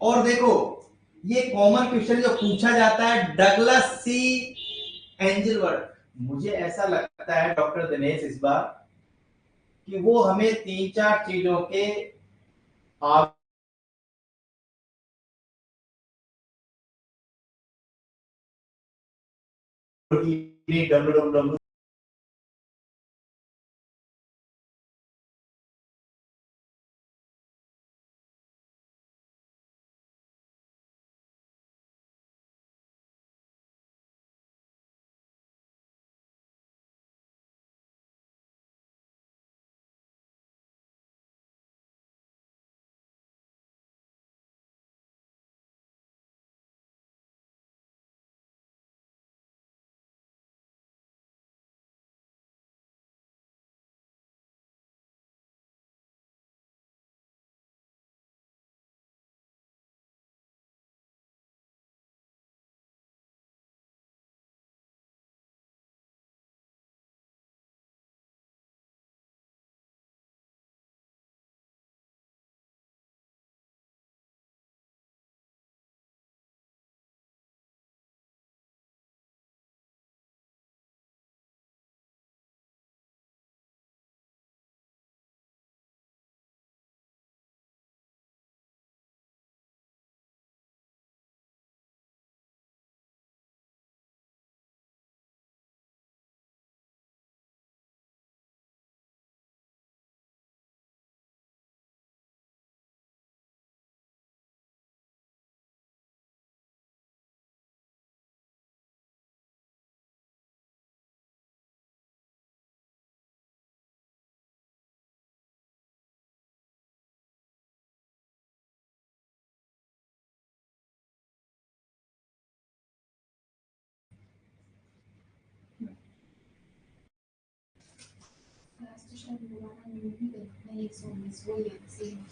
और देखो, ये कॉमन क्वेश्चन जो पूछा जाता है, डगलस सी एंजलवर्थ। मुझे ऐसा लगता है डॉक्टर दिनेश इस बार कि वो हमें 3-4 चीजों के डब्ल्यू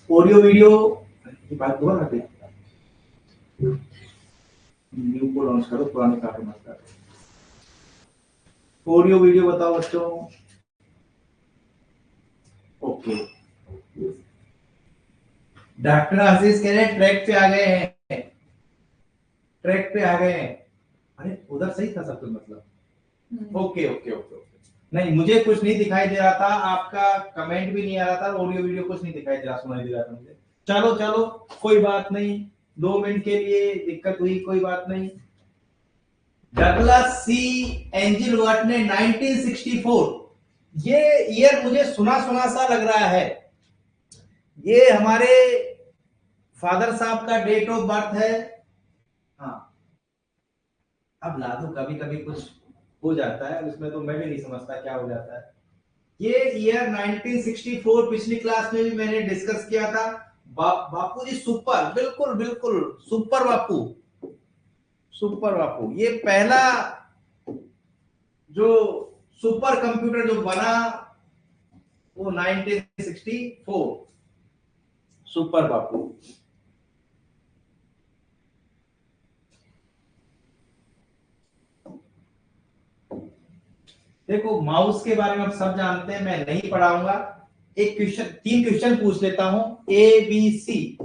ऑडियो वीडियो की बात हुआ ना, न्यू को लॉन्च करो, पुराने कार्टून मत करो। ऑडियो वीडियो बताओ बच्चों। ओके, डॉक्टर आशीष कह रहे ट्रैक पे आ गए हैं, ट्रैक पे आ गए हैं। अरे उधर सही था सब कुछ, मतलब ओके ओके ओके ओके। नहीं, मुझे कुछ नहीं दिखाई दे रहा था, आपका कमेंट भी नहीं आ रहा था, ऑडियो वीडियो कुछ नहीं दिखाई दे रहा, सुनाई दे रहा था मुझे। चलो चलो कोई बात नहीं, 2 मिनट के लिए दिक्कत हुई, कोई बात नहीं। डगलस सी एंजिल वाट ने 1964, ये ईयर मुझे सुना सुना सा लग रहा है। ये हमारे फादर साहब का डेट ऑफ बर्थ है। हाँ, अब लादू कभी कभी कुछ हो जाता है, उसमें तो मैं भी नहीं समझता क्या हो जाता है। ये ईयर 1964 पिछली क्लास में भी मैंने डिस्कस किया था। बापू जी सुपर, बिल्कुल बिल्कुल सुपर बापू, सुपर बापू। ये पहला जो सुपर कंप्यूटर जो बना वो 1964, सुपर बापू। देखो माउस के बारे में आप सब जानते हैं, मैं नहीं पढ़ाऊंगा। एक क्वेश्चन, 3 क्वेश्चन पूछ लेता हूं, ए बी सी।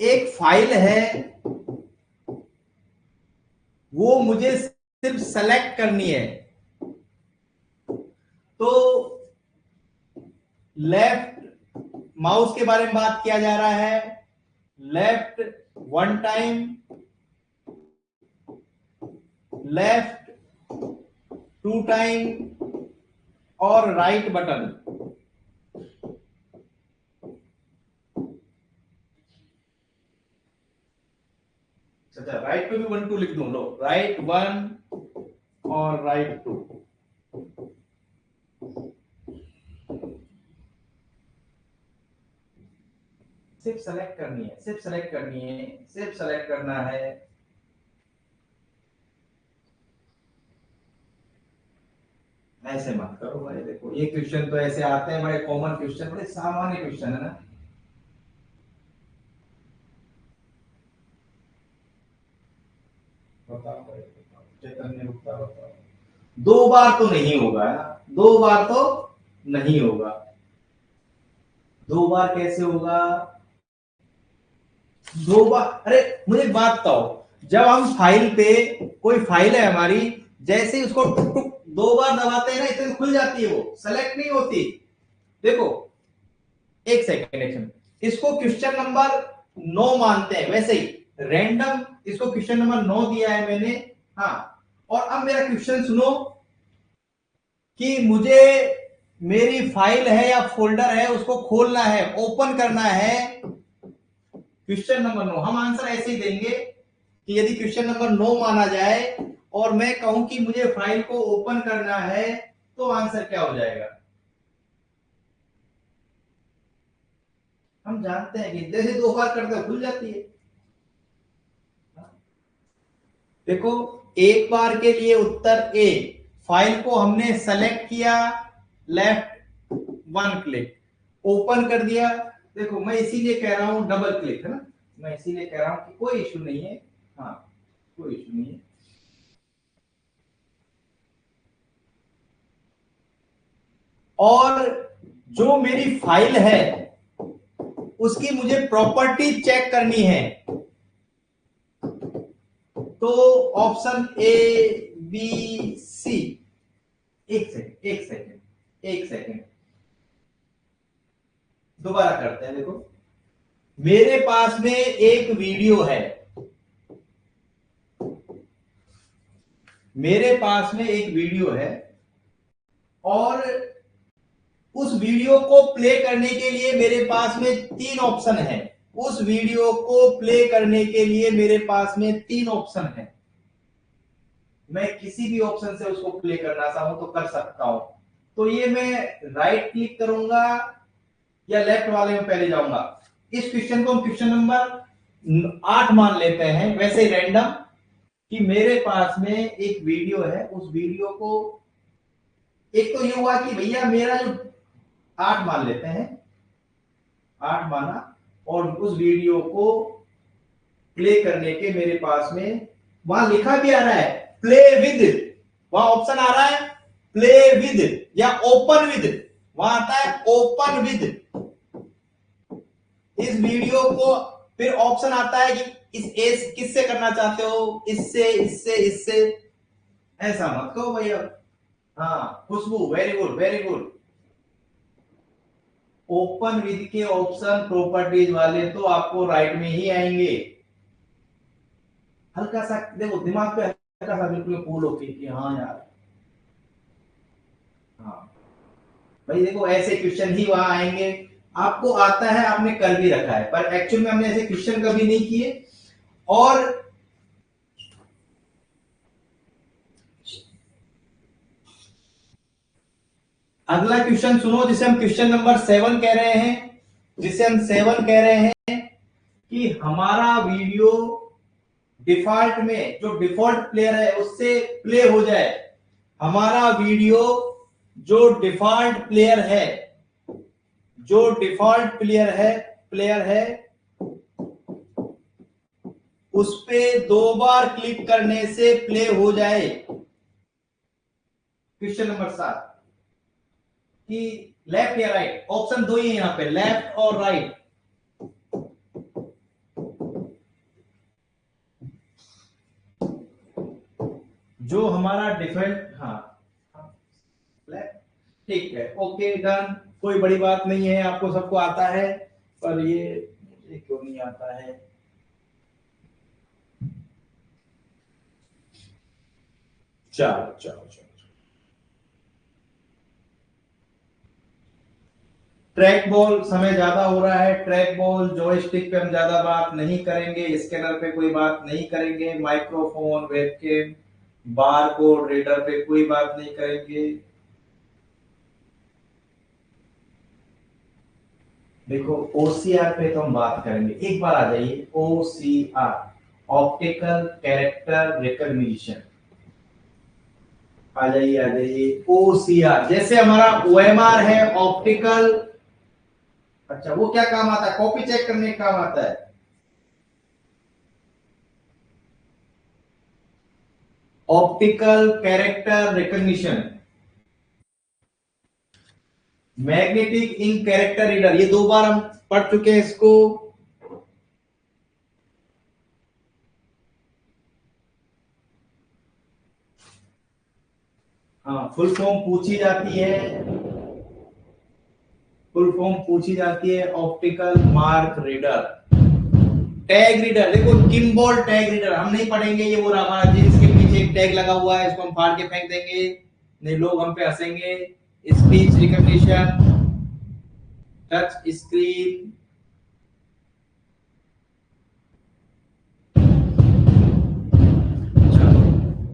एक फाइल है, वो मुझे सिर्फ सेलेक्ट करनी है। तो लेफ्ट माउस के बारे में बात किया जा रहा है, लेफ्ट 1 टाइम, लेफ्ट 2 टाइम और राइट बटन। अच्छा, राइट पे भी 1 2 लिख दूं, लो राइट 1 और राइट 2। सिर्फ सेलेक्ट करनी है, सिर्फ सेलेक्ट करनी है, सिर्फ सेलेक्ट करना है। ऐसे मत करो भाई, देखो ये क्वेश्चन तो ऐसे आते हैं, बड़े कॉमन क्वेश्चन, बड़े सामान्य क्वेश्चन है ना। बताओ भाई, चैतन्य गुप्ता बताओ। 2 बार तो नहीं होगा ना, 2 बार तो नहीं होगा। 2 बार कैसे होगा? 2 बार, अरे मुझे एक बात बताओ, जब हम फाइल पे, कोई फाइल है हमारी, जैसे ही उसको टुक टुक 2 बार दबाते हैं ना, इतने खुल जाती है, वो सेलेक्ट नहीं होती। देखो एक सेकेंड, इसको क्वेश्चन नंबर 9 मानते हैं, वैसे ही रैंडम इसको क्वेश्चन नंबर 9 दिया है मैंने। हाँ, और अब मेरा क्वेश्चन सुनो कि मुझे मेरी फाइल है या फोल्डर है, उसको खोलना है, ओपन करना है। क्वेश्चन नंबर 9, हम आंसर ऐसे ही देंगे कि यदि क्वेश्चन नंबर 9 माना जाए और मैं कहूं कि मुझे फाइल को ओपन करना है, तो आंसर क्या हो जाएगा? हम जानते हैं कि जैसे 2 बार करते हो खुल जाती है। देखो, एक बार के लिए उत्तर ए, फाइल को हमने सेलेक्ट किया, लेफ्ट 1 क्लिक, ओपन कर दिया। देखो मैं इसीलिए कह रहा हूं डबल क्लिक, है ना, मैं इसीलिए कह रहा हूं कि कोई इश्यू नहीं है। हाँ, कोई इश्यू नहीं है। और जो मेरी फाइल है उसकी मुझे प्रॉपर्टी चेक करनी है, तो ऑप्शन ए बी सी। एक सेकंड, एक सेकंड, एक सेकंड, दोबारा करते हैं। देखो मेरे पास में एक वीडियो है, मेरे पास में एक वीडियो है, और उस वीडियो को प्ले करने के लिए मेरे पास में 3 ऑप्शन है। उस वीडियो को प्ले करने के लिए मेरे पास में 3 ऑप्शन है। मैं किसी भी ऑप्शन से उसको प्ले करना चाहूं तो कर सकता हूं। तो ये मैं राइट क्लिक करूंगा या लेफ्ट वाले में पहले जाऊंगा। इस क्वेश्चन को हम क्वेश्चन नंबर 8 मान लेते हैं, वैसे रैंडम, कि मेरे पास में एक वीडियो है, उस वीडियो को एक तो ये हुआ कि भैया मेरा जो 8 मान लेते हैं, 8 माना, और उस वीडियो को प्ले करने के मेरे पास में वहां लिखा भी आ रहा है प्ले विद, वहां ऑप्शन आ रहा है प्ले विद या ओपन विद, वहां आता है ओपन विद। इस वीडियो को फिर ऑप्शन आता है कि इस किससे करना चाहते हो, इससे इससे इससे, ऐसा मत कहो भैया। हाँ Khushboo, very good very good. Open with के ऑप्शन प्रॉपर्टीज वाले तो आपको राइट में ही आएंगे। हल्का सा देखो दिमाग पे, हल्का सा बिल्कुल कूल होके कि हाँ यार, हाँ भाई देखो ऐसे क्वेश्चन ही वहां आएंगे। आपको आता है, आपने कर भी रखा है, पर एक्चुअल में हमने ऐसे क्वेश्चन कभी नहीं किए। और अगला क्वेश्चन सुनो, जिसे हम क्वेश्चन नंबर 7 कह रहे हैं, जिसे हम 7 कह रहे हैं कि हमारा वीडियो डिफॉल्ट में जो डिफॉल्ट प्लेयर है उससे प्ले हो जाए। हमारा वीडियो जो डिफॉल्ट प्लेयर है, जो डिफॉल्ट प्लेयर है उस पे 2 बार क्लिक करने से प्ले हो जाए। क्वेश्चन नंबर 7 कि लेफ्ट या राइट, ऑप्शन 2 ही है यहां पे, लेफ्ट और राइट। जो हमारा डिफॉल्ट, हाँ लेफ्ट, ठीक है, ओके डन, कोई बड़ी बात नहीं है, आपको सबको आता है, पर ये मुझे क्यों नहीं आता है। चलो चलो चलो, ट्रैक बॉल समय ज्यादा हो रहा है, ट्रैक बॉल जॉयस्टिक पे हम ज्यादा बात नहीं करेंगे, स्कैनर पे कोई बात नहीं करेंगे, माइक्रोफोन, वेबकैम, बार कोड रीडर पे कोई बात नहीं करेंगे। देखो ओसीआर पे तो हम बात करेंगे, एक बार आ जाइए ओसीआर, ऑप्टिकल कैरेक्टर रिकॉग्निशन, आ जाइए ओसीआर। जैसे हमारा ओएमआर है ऑप्टिकल, अच्छा वो क्या काम आता है, कॉपी चेक करने का काम आता है। Optical character recognition, magnetic ink character reader, ये 2 बार हम पढ़ चुके हैं इसको। हाँ फुल फॉर्म पूछी जाती है, फुल फॉर्म पूछी जाती है optical mark reader. Tag reader, देखो किम्बॉल टैग रीडर हम नहीं पढ़ेंगे, ये वो हमारा जिसके पीछे एक टैग लगा हुआ है, इसको हम फाड़ के फेंक देंगे, नहीं लोग हम पे हंसेंगे। स्पीच रिकॉग्निशन, टच स्क्रीन,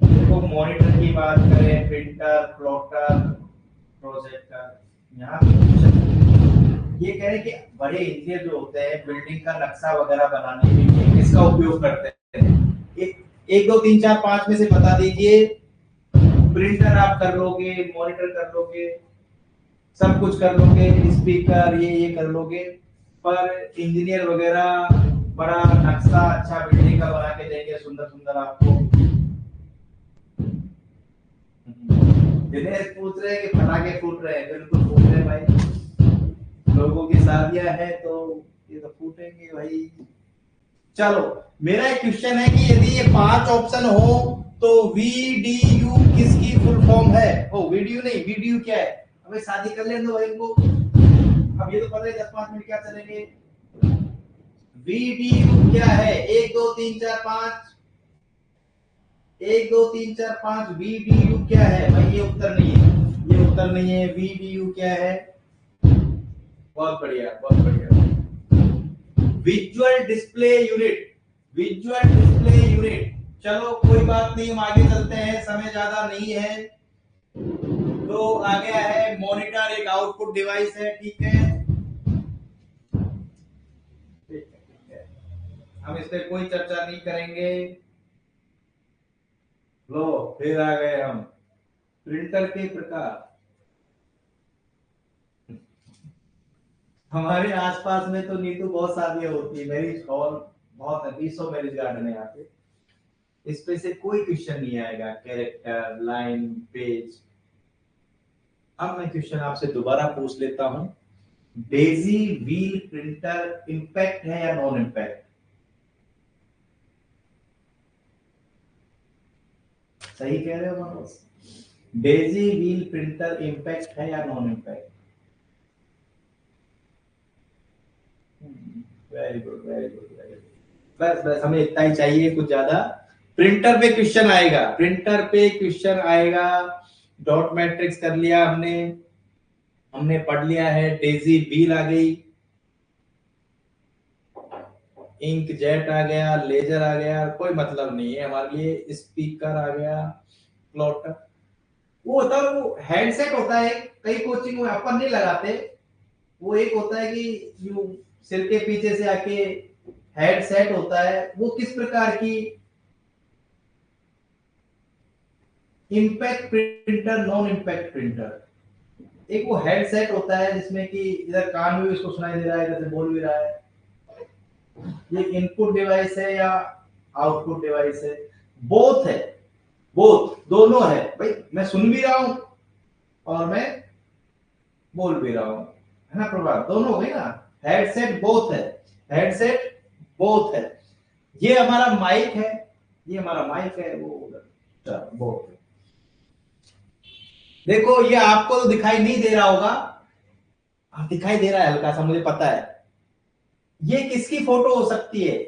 देखो मॉनिटर की बात करें, प्रिंटर, प्लॉटर, प्रोजेक्टर, यहाँ ये कह रहे कि बड़े इंजीनियर जो होते हैं बिल्डिंग का नक्शा वगैरह बनाने के लिए किसका उपयोग करते हैं, एक एक दो तीन चार पांच में से बता दीजिए। प्रिंटर आप कर लोगे, मॉनिटर कर लोगे, सब कुछ कर लोगे, स्पीकर ये कर लोगे, पर इंजीनियर वगैरह बड़ा नक्शा अच्छा बिल्डिंग का बना के देंगे, सुंदर सुंदर आपको। दिनेश पूछ रहे हैं कि पटाखे फूट रहे हैं, बिल्कुल फूट रहे हैं भाई, लोगों की शादियां हैं तो ये तो फूटेंगे भाई। चलो मेरा एक क्वेश्चन है कि यदि ये 5 ऑप्शन हो तो वीडीयू किसकी फुल फॉर्म है। ओ वीडियो नहीं, वीडियो क्या है, अबे शादी कर लेने दो भाई इनको, अब ये तो पता है 10-5 मिनट क्या चलेंगे। वीडीयू क्या है, 1 2 3 4 5, 1 2 3 4 5, वीडीयू क्या है भाई, ये उत्तर नहीं है, ये उत्तर नहीं है, वीडीयू क्या है। बहुत बढ़िया बहुत बढ़िया, visual display unit, visual display unit. चलो कोई बात नहीं, हम आगे चलते हैं, समय ज्यादा नहीं है। तो आ गया है मॉनिटर, एक आउटपुट डिवाइस है, ठीक है, ठीक है ठीक है, हम इस पे कोई चर्चा नहीं करेंगे। लो फिर आ गए हम, प्रिंटर के प्रकार, हमारे आसपास में तो नीतू बहुत शादियां होती है, मैरिज हॉल बहुत है, 200 मैरिज गार्डन है यहाँ पे। इस पे से कोई क्वेश्चन नहीं आएगा, कैरेक्टर, लाइन, पेज। अब मैं क्वेश्चन आपसे दोबारा पूछ लेता हूँ, डेजी व्हील प्रिंटर इम्पैक्ट है या नॉन इम्पैक्ट? सही कह रहे हो Manoj? Daisy wheel printer impact है या non impact? Very good, very good, very good. बस बस हमें इतना ही चाहिए, कुछ ज्यादा। प्रिंटर पे क्वेश्चन आएगा, प्रिंटर पे क्वेश्चन आएगा। डॉट मैट्रिक्स कर लिया हमने, हमने पढ़ लिया है, डेजी व्हील आ गई, इंक जेट आ गया, लेजर आ गया, कोई मतलब नहीं है हमारे लिए। स्पीकर आ गया, प्लॉटर। वो होता है, वो हेडसेट होता है, कई कोचिंग में अपन नहीं लगाते। वो एक होता है कि यू सिर के पीछे से आके हेडसेट होता है, वो किस प्रकार की, impact printer, non impact printer. एक वो हेडसेट होता है जिसमें कि इधर कान में भी उसको सुनाई दे रहा है, इधर से बोल भी रहा है। ये इनपुट डिवाइस है या आउटपुट डिवाइस है? बोथ है, बोथ, दोनों है भाई। मैं सुन भी रहा हूं और मैं बोल भी रहा हूं, है ना प्रभात? दोनों हो गई ना। हेडसेट बोथ है, हेडसेट बोथ है। ये हमारा माइक है, ये हमारा माइक है, वो उधर बोथ है। देखो ये आपको तो दिखाई नहीं दे रहा होगा, दिखाई दे रहा है हल्का सा, मुझे पता है। ये किसकी फोटो हो सकती है?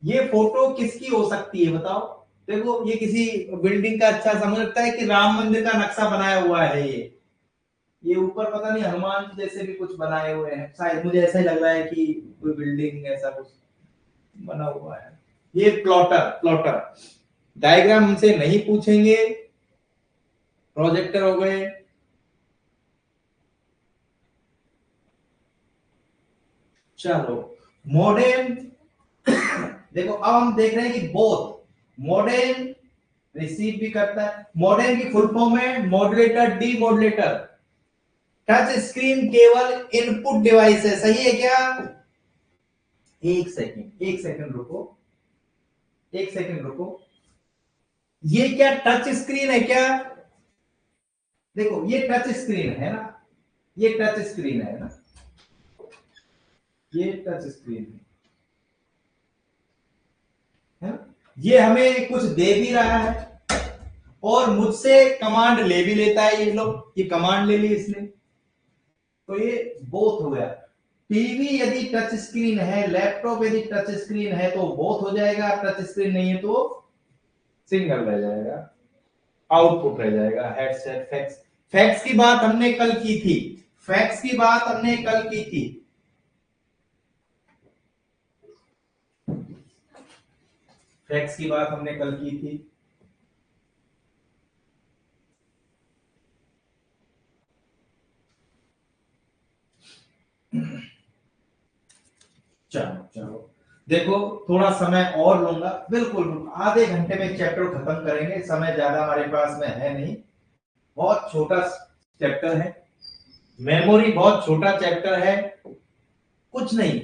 ये फोटो किसकी हो सकती है बताओ? देखो ये किसी बिल्डिंग का, अच्छा समझ लगता है कि राम मंदिर का नक्शा बनाया हुआ है ये ऊपर पता नहीं हनुमान जी जैसे भी कुछ बनाए हुए हैं शायद, मुझे ऐसा ही लग रहा है कि कोई बिल्डिंग ऐसा कुछ बना हुआ है। ये प्लॉटर, प्लॉटर। डायग्राम हमसे नहीं पूछेंगे, प्रोजेक्टर हो गए। चलो मॉडेम, देखो अब हम देख रहे हैं कि बोथ मॉडेम रिसीव भी करता है। मॉडेम की फुल फॉर्म है modulator, D modulator. Touch screen केवल इनपुट डिवाइस है, सही है क्या? एक सेकंड, एक सेकंड रुको, एक सेकंड रुको। ये क्या टच स्क्रीन है क्या? देखो ये टच स्क्रीन है ना, ये टच स्क्रीन है ना, ये टच स्क्रीन है ना? ये हमें कुछ दे भी रहा है और मुझसे कमांड ले भी लेता है। ये लो, ये कमांड ले ली इसने, तो ये बोथ हो गया। टीवी यदि टच स्क्रीन है, लैपटॉप यदि टच स्क्रीन है तो बोथ हो जाएगा, टच स्क्रीन नहीं है तो सिंगल रह जाएगा, आउटपुट रह जाएगा। हेडसेट, फैक्स, फैक्स की बात हमने कल की थी, फैक्स की बात हमने कल की थी। फैक्स की बात हमने कल की थी। चलो चलो, देखो थोड़ा समय और लूंगा, बिल्कुल आधे घंटे में चैप्टर खत्म करेंगे, समय ज्यादा हमारे पास में है नहीं, बहुत छोटा चैप्टर है। मेमोरी बहुत छोटा चैप्टर है, कुछ नहीं।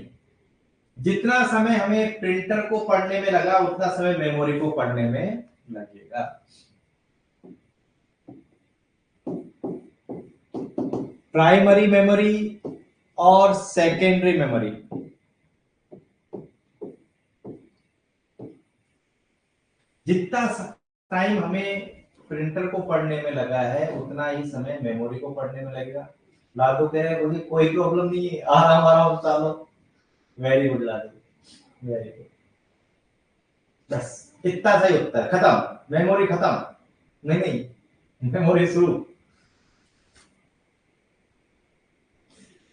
जितना समय हमें प्रिंटर को पढ़ने में लगा उतना समय मेमोरी को पढ़ने में लगेगा। प्राइमरी मेमोरी और सेकेंडरी मेमोरी, जितना टाइम हमें प्रिंटर को पढ़ने में लगा है उतना ही समय मेमोरी को पढ़ने में लगेगा। लाडू कह रहे हैं कोई प्रॉब्लम नहीं है, आराम आराम चालो। वेरी गुड लाडू, वेरी गुड। बस इतना सही उत्तर, खत्म, मेमोरी खत्म। नहीं नहीं, मेमोरी शुरू।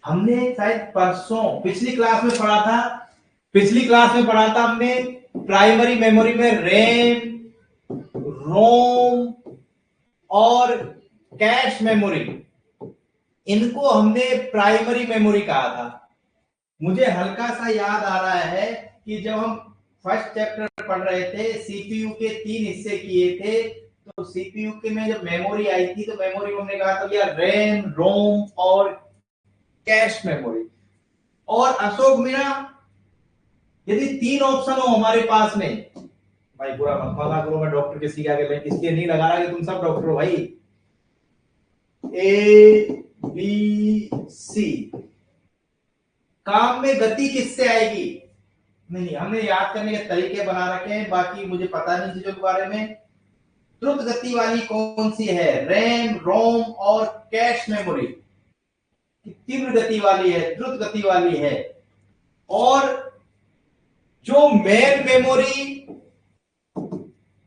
हमने शायद परसों पिछली क्लास में पढ़ा था, पिछली क्लास में पढ़ा था हमने प्राइमरी मेमोरी में रैम, रोम और कैश मेमोरी, इनको हमने प्राइमरी मेमोरी कहा था। मुझे हल्का सा याद आ रहा है कि जब हम फर्स्ट चैप्टर पढ़ रहे थे, सीपीयू के 3 हिस्से किए थे, तो सीपीयू के में जब मेमोरी आई थी तो मेमोरी में हमने कहा था यार रैम, रोम और कैश मेमोरी। और अशोक मीणा, यदि 3 ऑप्शन हो हमारे पास में, भाई बुरा मत माना करो, मैं डॉक्टर किसी के आगे इसलिए नहीं लगा रहा कि तुम सब डॉक्टर हो भाई। ए बी सी, काम में गति किससे आएगी? नहीं, हमने याद करने के तरीके बना रखे हैं, बाकी मुझे पता नहीं चीजों के बारे में। द्रुत गति वाली कौन सी है? रैम, रोम और कैश मेमोरी। तीव्र गति वाली है, द्रुत गति वाली है। और जो मेन मेमोरी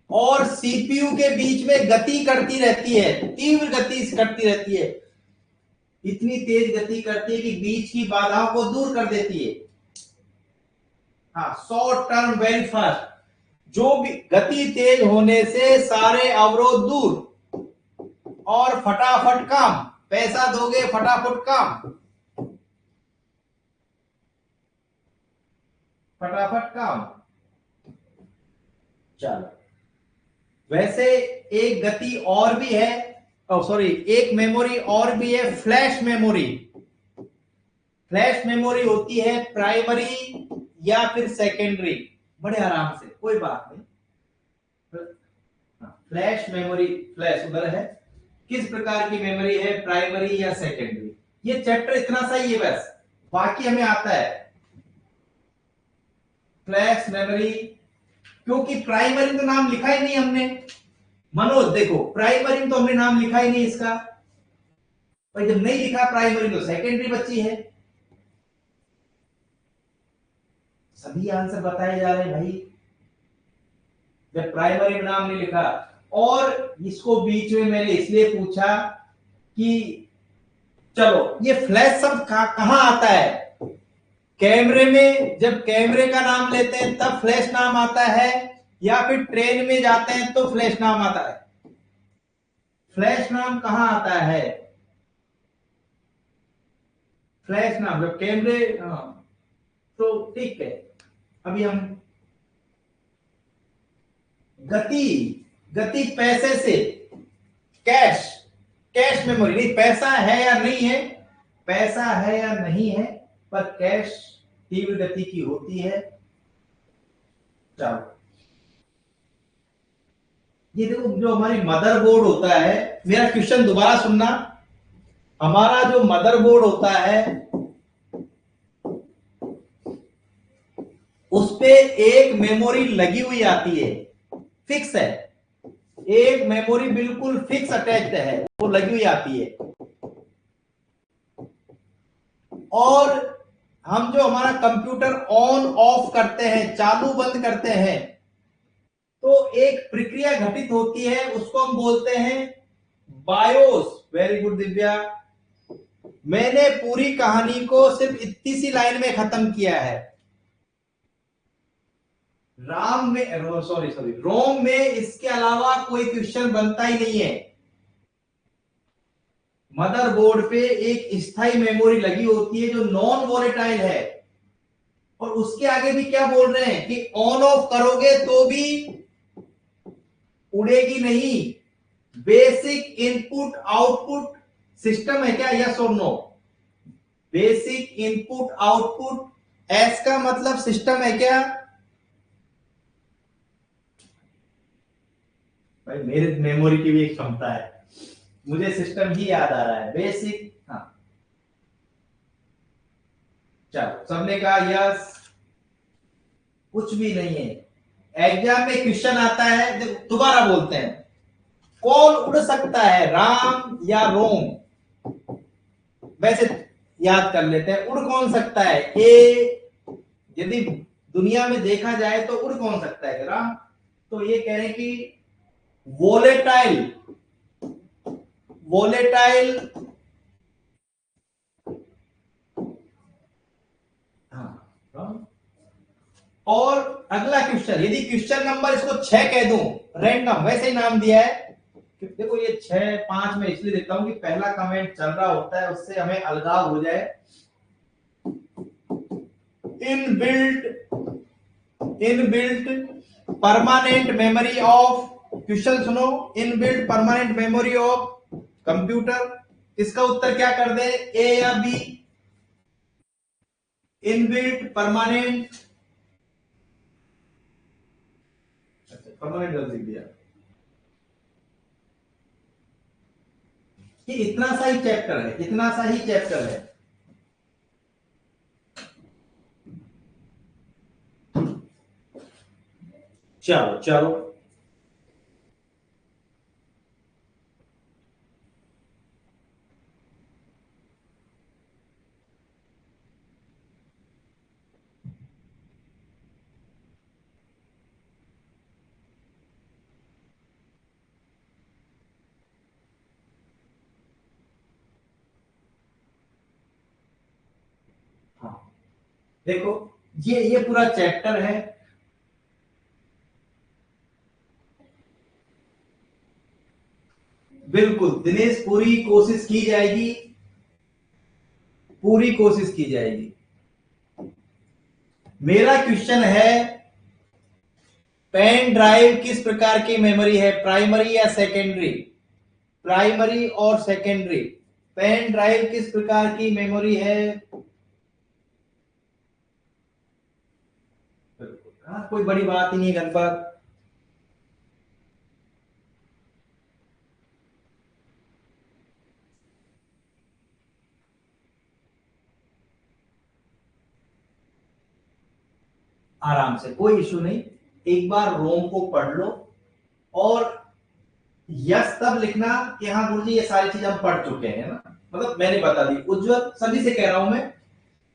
और सीपीयू के बीच में गति करती रहती है, तीव्र गति करती रहती है, इतनी तेज गति करती है कि बीच की बाधाओं को दूर कर देती है। हाँ, शॉर्ट टर्म वेरी फास्ट, जो भी गति तेज होने से सारे अवरोध दूर और फटाफट काम, पैसा दोगे फटाफट काम, फटाफट काम। चलो, वैसे एक गति और भी है, एक मेमोरी और भी है, फ्लैश मेमोरी। फ्लैश मेमोरी होती है प्राइमरी या फिर सेकेंडरी। बड़े आराम से, कोई बात नहीं। फ्लैश मेमोरी, फ्लैश उधर है, किस प्रकार की मेमोरी है, प्राइमरी या सेकेंडरी। ये चैप्टर इतना सा ही है बस, बाकी हमें आता है। फ्लैश मेमोरी, क्योंकि प्राइमरी तो नाम लिखा ही नहीं हमने। मनोज देखो, प्राइमरी तो हमने नाम लिखा ही नहीं इसका, भाई जब नहीं लिखा प्राइमरी तो सेकेंडरी बच्ची है। सभी आंसर बताए जा रहे हैं भाई, जब प्राइमरी में नाम नहीं लिखा। और इसको बीच में मैंने इसलिए पूछा कि चलो, ये फ्लैश शब्द कहां आता है? कैमरे में, जब कैमरे का नाम लेते हैं तब फ्लैश नाम आता है, या फिर ट्रेन में जाते हैं तो फ्लैश नाम आता है? फ्लैश नाम कहां आता है? फ्लैश नाम जब कैमरे, तो ठीक है। अभी हम गति पैसे से, कैश, कैश मेमोरी नहीं, पैसा है या नहीं है, पैसा है या नहीं है, पर कैश तीव्र गति की होती है। चलो, ये देखो, जो हमारी मदरबोर्ड होता है, मेरा क्वेश्चन दोबारा सुनना। हमारा जो मदरबोर्ड होता है उस पे एक मेमोरी लगी हुई आती है, फिक्स है, एक मेमोरी बिल्कुल फिक्स अटैच्ड है, वो लगी हुई आती है। और हम जो हमारा कंप्यूटर ऑन ऑफ करते हैं, चालू बंद करते हैं, तो एक प्रक्रिया घटित होती है, उसको हम बोलते हैं बायोस। वेरी गुड दिव्या, मैंने पूरी कहानी को सिर्फ इतनी सी लाइन में खत्म किया है। रोम में इसके अलावा कोई क्वेश्चन बनता ही नहीं है। मदरबोर्ड पे एक स्थायी मेमोरी लगी होती है जो नॉन वोलेटाइल है, और उसके आगे भी क्या बोल रहे हैं कि ऑन ऑफ करोगे तो भी उड़ेगी नहीं। बेसिक इनपुट आउटपुट सिस्टम है क्या, यस और no? Basic input output, S का मतलब सिस्टम है क्या? भाई मेरे मेमोरी की भी एक क्षमता है, मुझे सिस्टम ही याद आ रहा है, बेसिक। हाँ, चलो, सबने कहा यस, कुछ भी नहीं है। एग्जाम में क्वेश्चन आता है, दोबारा बोलते हैं, कौन उड़ सकता है, राम या रोम? वैसे याद कर लेते हैं, उड़ कौन सकता है? यदि दुनिया में देखा जाए तो उड़ कौन सकता है, राम। तो ये कह रहे हैं कि वोलेटाइल, और अगला क्वेश्चन, यदि क्वेश्चन नंबर इसको 6 कह दूं, रैंडम वैसे ही नाम दिया है, देखो ये 6 5 में इसलिए देता हूं कि पहला कमेंट चल रहा होता है, उससे हमें अलगाव हो जाए। Inbuilt permanent memory of, question सुनो, inbuilt permanent memory of computer, इसका उत्तर क्या कर दे, ए या बी? इनबिल्ट, परमानेंट, अच्छा परमानेंट गलत लिख दिया। कि इतना सा ही चैप्टर है, इतना सा ही चैप्टर है। चलो चलो, हाँ देखो, ये पूरा चैप्टर है। बिल्कुल दिनेश, पूरी कोशिश की जाएगी, पूरी कोशिश की जाएगी। मेरा क्वेश्चन है, पेन ड्राइव किस प्रकार की मेमोरी है, प्राइमरी या सेकेंडरी? प्राइमरी और सेकेंडरी। पेन ड्राइव किस प्रकार की मेमोरी है? हाँ, कोई बड़ी बात ही नहीं है गणपत। आराम से, कोई इशू नहीं। एक बार रोम को पढ़ लो, और यस तब लिखना कि हाँ गुरुजी ये सारी चीज हम पढ़ चुके हैं ना, मतलब मैंने बता दी। उज्जवल, सभी से कह रहा हूं मैं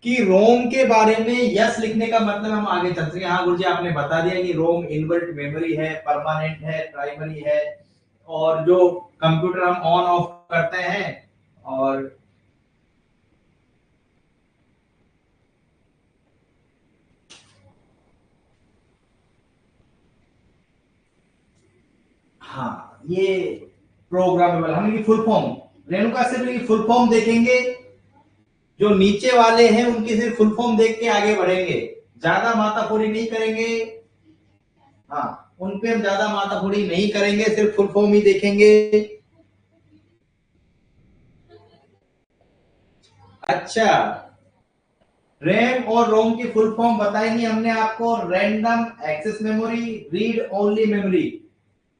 कि रोम के बारे में यस लिखने का मतलब हम आगे चल सके। हाँ गुरुजी आपने बता दिया कि रोम इनबिल्ट मेमोरी है, परमानेंट है, प्राइमरी है, और जो कंप्यूटर हम ऑन ऑफ करते हैं, और हाँ ये प्रोग्रामेबल, हम इनकी फुल फॉर्म, रेणुका सिर्फ इनकी फुल फॉर्म देखेंगे, जो नीचे वाले हैं उनकी सिर्फ फुल फॉर्म देख के आगे बढ़ेंगे, ज्यादा माताफोरी नहीं करेंगे। हाँ, उन पे हम ज्यादा माताफोरी नहीं करेंगे, सिर्फ फुल फॉर्म ही देखेंगे। अच्छा, रैम और रोम की फुल फॉर्म बताई नहीं हमने आपको। Random access memory, read only memory,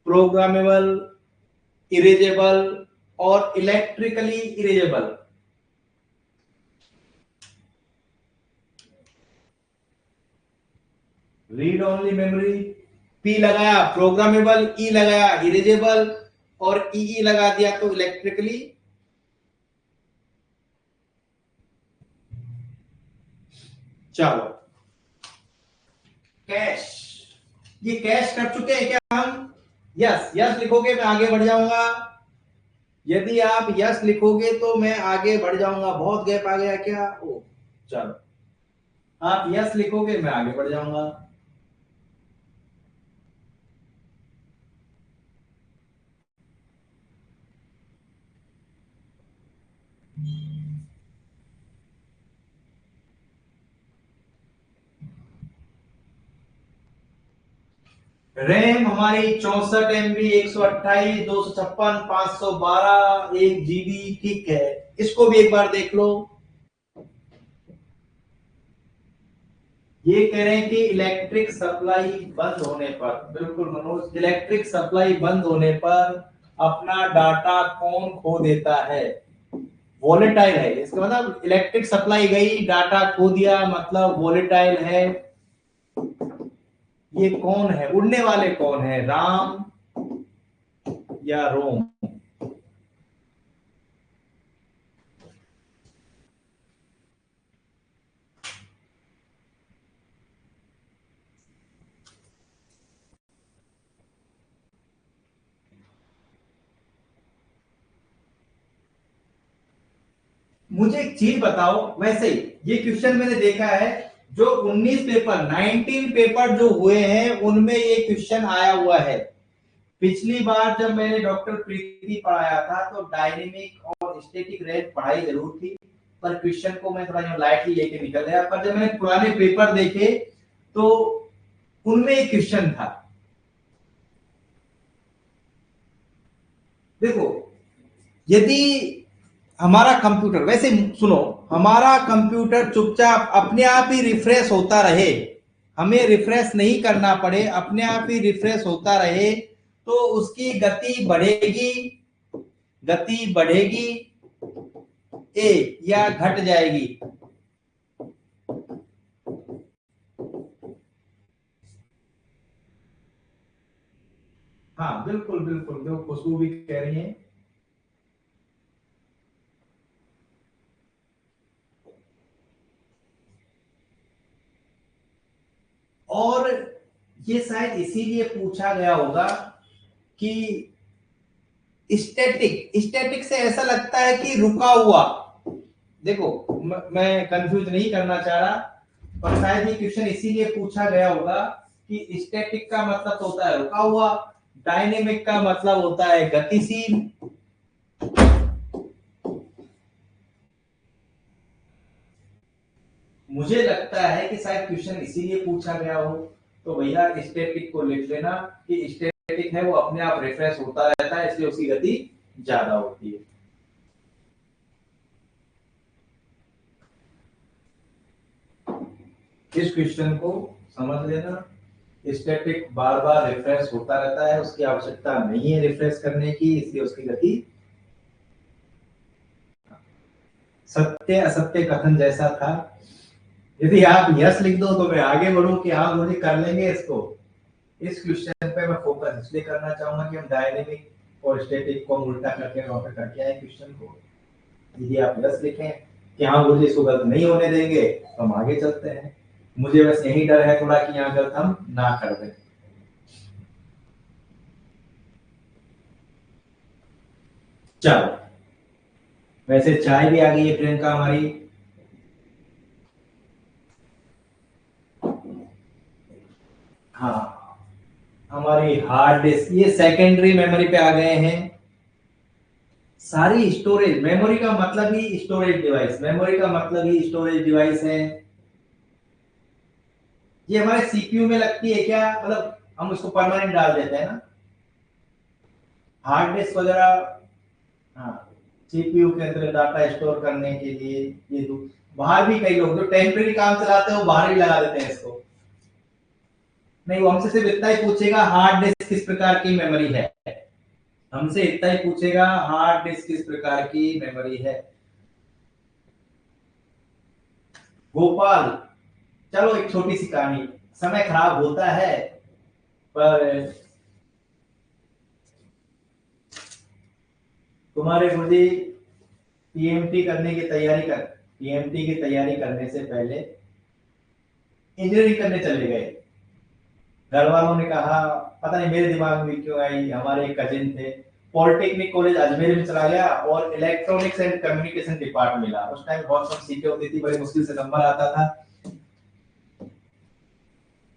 programmable, erasable, और electrically erasable. Read only memory, P लगाया प्रोग्रामेबल, ई लगाया इरेजेबल, और ई लगा दिया तो इलेक्ट्रिकली। चलो, कैश, ये कैश कर चुके हैं क्या हम? यस, यस लिखोगे मैं आगे बढ़ जाऊंगा। यदि आप यस लिखोगे तो मैं आगे बढ़ जाऊंगा। बहुत गैप आ गया क्या? ओ चलो, आप यस लिखोगे मैं आगे बढ़ जाऊंगा। रैम हमारी 64 MB, 128, 256, 512, 1 GB, ठीक है। इसको भी एक बार देख लो। ये कह रहे हैं कि इलेक्ट्रिक सप्लाई बंद होने पर, बिल्कुल मनोज, इलेक्ट्रिक सप्लाई बंद होने पर अपना डाटा कौन खो देता है? वोलेटाइल है, इसका मतलब इलेक्ट्रिक सप्लाई गई, डाटा खो दिया, मतलब वोलेटाइल है। ये कौन है, उड़ने वाले कौन है, राम या रोम? मुझे एक चीज बताओ, वैसे ही ये क्वेश्चन मैंने देखा है, जो 19 पेपर, 19 पेपर जो हुए हैं उनमें ये क्वेश्चन आया हुआ है। पिछली बार जब मैंने डॉक्टर प्रीति पढ़ाया था तो डायनेमिक और स्टैटिक रैंक पढ़ाई जरूर थी, पर क्वेश्चन को मैं थोड़ा लाइटली लेके निकल गया। पर जब मैंने पुराने पेपर देखे तो उनमें एक क्वेश्चन था। देखो, यदि हमारा कंप्यूटर, वैसे सुनो, हमारा कंप्यूटर चुपचाप अपने आप ही रिफ्रेश होता रहे, हमें रिफ्रेश नहीं करना पड़े, अपने आप ही रिफ्रेश होता रहे, तो उसकी गति बढ़ेगी, गति बढ़ेगी ए या घट जाएगी? हाँ बिल्कुल बिल्कुल, जो खुशबू भी कह रही है। और ये शायद इसीलिए पूछा गया होगा कि स्टैटिक, स्टैटिक से ऐसा लगता है कि रुका हुआ। देखो मैं कंफ्यूज नहीं करना चाह रहा, पर शायद ये क्वेश्चन इसीलिए पूछा गया होगा कि स्टैटिक का मतलब तो होता है रुका हुआ, डायनेमिक का मतलब होता है गतिशील। मुझे लगता है कि शायद क्वेश्चन इसीलिए पूछा गया हो। तो भैया स्टैटिक को लिख लेना कि स्टैटिक है वो अपने आप रिफ्रेश होता रहता है, इसलिए उसकी गति ज्यादा होती है। इस क्वेश्चन को समझ लेना, स्टैटिक बार बार रिफ्रेश होता रहता है, उसकी आवश्यकता नहीं है रिफ्रेश करने की, इसलिए उसकी गति। सत्य असत्य कथन जैसा था। यदि आप यस लिख दो तो मैं आगे बढ़ूं कि हाँ मुझे कर लेंगे इसको। इस क्वेश्चन पे मैं फोकस इसलिए करना चाहूंगा कि हम डायनेमिक और स्टैटिक को उल्टा करके नोट करके आए क्वेश्चन को। यदि आप यस लिखें कि हाँ मुझे इसको गलत नहीं होने देंगे तो हम आगे चलते हैं। मुझे बस यही डर है थोड़ा कि यहाँ गलत हम ना कर दें। चलो, वैसे चाय भी आ गई है प्रियंका हमारी। हाँ, हमारी हार्ड डिस्क, ये सेकेंडरी मेमोरी पे आ गए हैं। सारी स्टोरेज, मेमोरी का मतलब ही स्टोरेज डिवाइस, मेमोरी का मतलब ही स्टोरेज डिवाइस है। ये हमारे सीपीयू में लगती है क्या? मतलब हम उसको परमानेंट डाल देते हैं ना हार्ड डिस्क वगैरह। हाँ, सीपीयू के अंदर डाटा स्टोर करने के लिए। ये बाहर भी कई लोग जो टेम्परेरी काम चलाते हैं वो बाहर ही लगा देते हैं इसको। नहीं, वो हमसे सिर्फ इतना ही पूछेगा हार्ड डिस्क किस प्रकार की मेमोरी है, हमसे इतना ही पूछेगा हार्ड डिस्क किस प्रकार की मेमोरी है। गोपाल, चलो एक छोटी सी कहानी। समय खराब होता है पर तुम्हारे गुरुजी पीएमटी करने की तैयारी कर, पीएमटी की तैयारी करने से पहले इंजीनियरिंग करने चले गए। घर वालों ने कहा, पता नहीं मेरे दिमाग में क्यों आई, हमारे एक कजिन थे, पॉलिटेक्निक कॉलेज अजमेर में चला गया और इलेक्ट्रॉनिक्स एंड कम्युनिकेशन डिपार्टमेंट मिला। उस टाइम बहुत कम सीटें होती थी, बड़ी मुश्किल से नंबर आता था।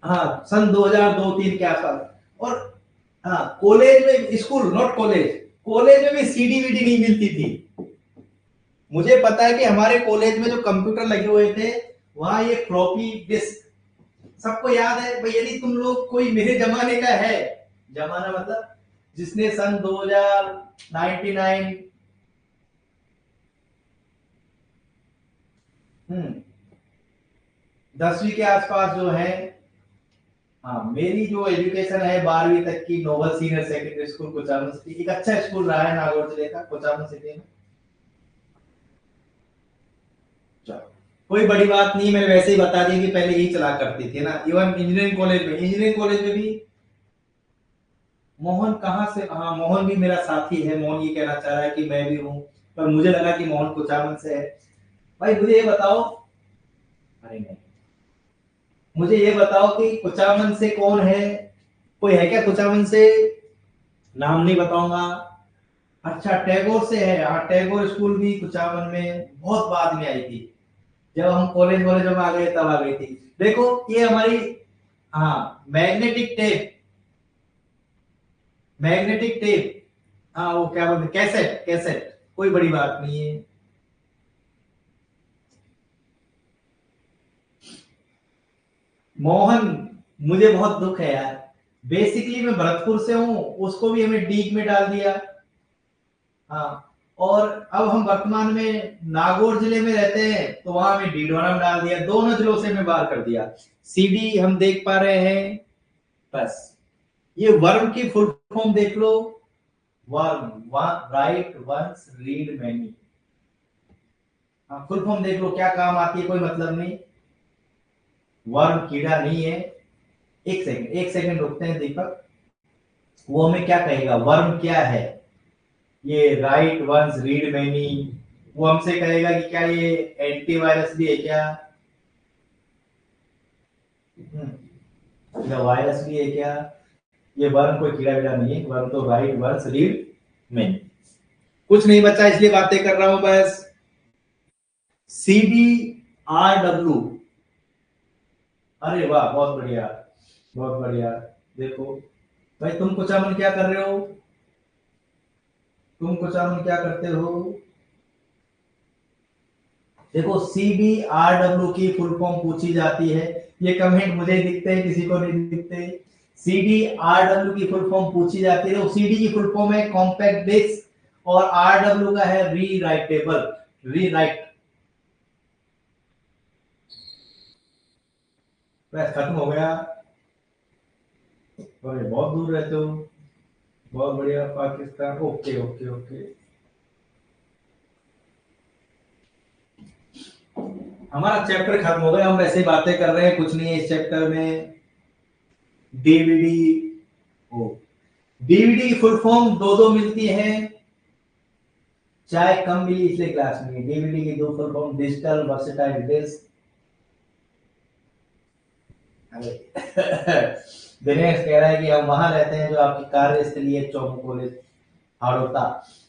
हाँ, सन 2002-3 के आसपास। और हाँ, कॉलेज में, स्कूल नॉट कॉलेज, कॉलेज में भी सीडी वीडी नहीं मिलती थी। मुझे पता है कि हमारे कॉलेज में जो कंप्यूटर लगे हुए थे वहां ये फ्लॉपी डिस्क, सबको याद है भाई। यदि तुम लोग कोई मेरे जमाने का है, जमाना मतलब जिसने सन 2099 10वीं के आसपास जो है, हाँ मेरी जो एजुकेशन है 12वीं तक की noble senior secondary school Kuchaman city, एक अच्छा स्कूल रहा है नागौर जिले का कोचामन सिटी में। चलो, कोई बड़ी बात नहीं, मैंने वैसे ही बता दी कि पहले यही चला करती थी ना। इवन इंजीनियरिंग कॉलेज में, इंजीनियरिंग कॉलेज में भी मोहन कहाँ से, हाँ मोहन भी मेरा साथी है। मोहन ये कहना चाह रहा है कि मैं भी हूँ, पर मुझे लगा कि मोहन कुचामन से है। भाई मुझे ये बताओ, अरे नहीं, मुझे ये बताओ कि कुचामन से कौन है, कोई है क्या कुचामन से? नाम नहीं बताऊंगा। अच्छा, टैगोर से है। हाँ, टैगोर स्कूल भी कुचामन में बहुत बाद में आई थी, जब हम कॉलेज वॉलेज में आ गए तब आ गई थी। देखो ये हमारी, हाँ मैग्नेटिक टेप, मैग्नेटिक टेप, हाँ वो क्या बोलते, कैसेट, कैसेट, कोई बड़ी बात नहीं है। मोहन, मुझे बहुत दुख है यार, बेसिकली मैं भरतपुर से हूँ, उसको भी हमें डीग में डाल दिया। हाँ, और अब हम वर्तमान में नागौर जिले में रहते हैं, तो वहां में डीडोरम डाल दिया, दोनों जिलों से मैं बाहर कर दिया। सीडी हम देख पा रहे हैं, बस ये वर्म की फुल फॉर्म देख लो, WORM, write once read many. Full form देख लो क्या काम आती है, कोई मतलब नहीं। वर्म कीड़ा नहीं है। एक सेकंड रुकते हैं दीपक, वो हमें क्या कहेगा, वर्म क्या है। ये राइट वंस रीड मैनी, वो हमसे कहेगा कि क्या ये एंटीवायरस भी है क्या, या वायरस भी है क्या। ये वर्म कोई कीड़ा वीड़ा नहीं है, वर्म तो राइट वंस रीड मैनी। कुछ नहीं बचा इसलिए बातें कर रहा हूं बस। CDRW, अरे वाह, बहुत बढ़िया, बहुत बढ़िया। देखो भाई, तुम कुछ अमन क्या कर रहे हो, तुम कुछ अमन क्या करते हो। देखो CDRW की फुल फॉर्म पूछी जाती है, ये कमेंट मुझे दिखते हैं, किसी को नहीं दिखते। CDRW की फुल फॉर्म पूछी जाती है। तो CD की फुल फॉर्म है कॉम्पैक्ट डिस्क, और RW का है रीराइटेबल, रीराइट। बस खत्म हो गया। अरे बहुत दूर रहते हो, बहुत बढ़िया, पाकिस्तान, ओके ओके ओके। हमारा चैप्टर खत्म हो गया, हम वैसे ही बातें कर रहे हैं, कुछ नहीं है इस चैप्टर में। डीवीडी, ओ डीवीडी की फुल फॉर्म दो दो मिलती है, चाहे कम मिली इसलिए क्लास में। डीवीडी की दो full form, digital versatile disc. Dinesh कह रहा है कि हम वहां रहते हैं जो आपकी कार्यस्थली है, Chomu college Hadota.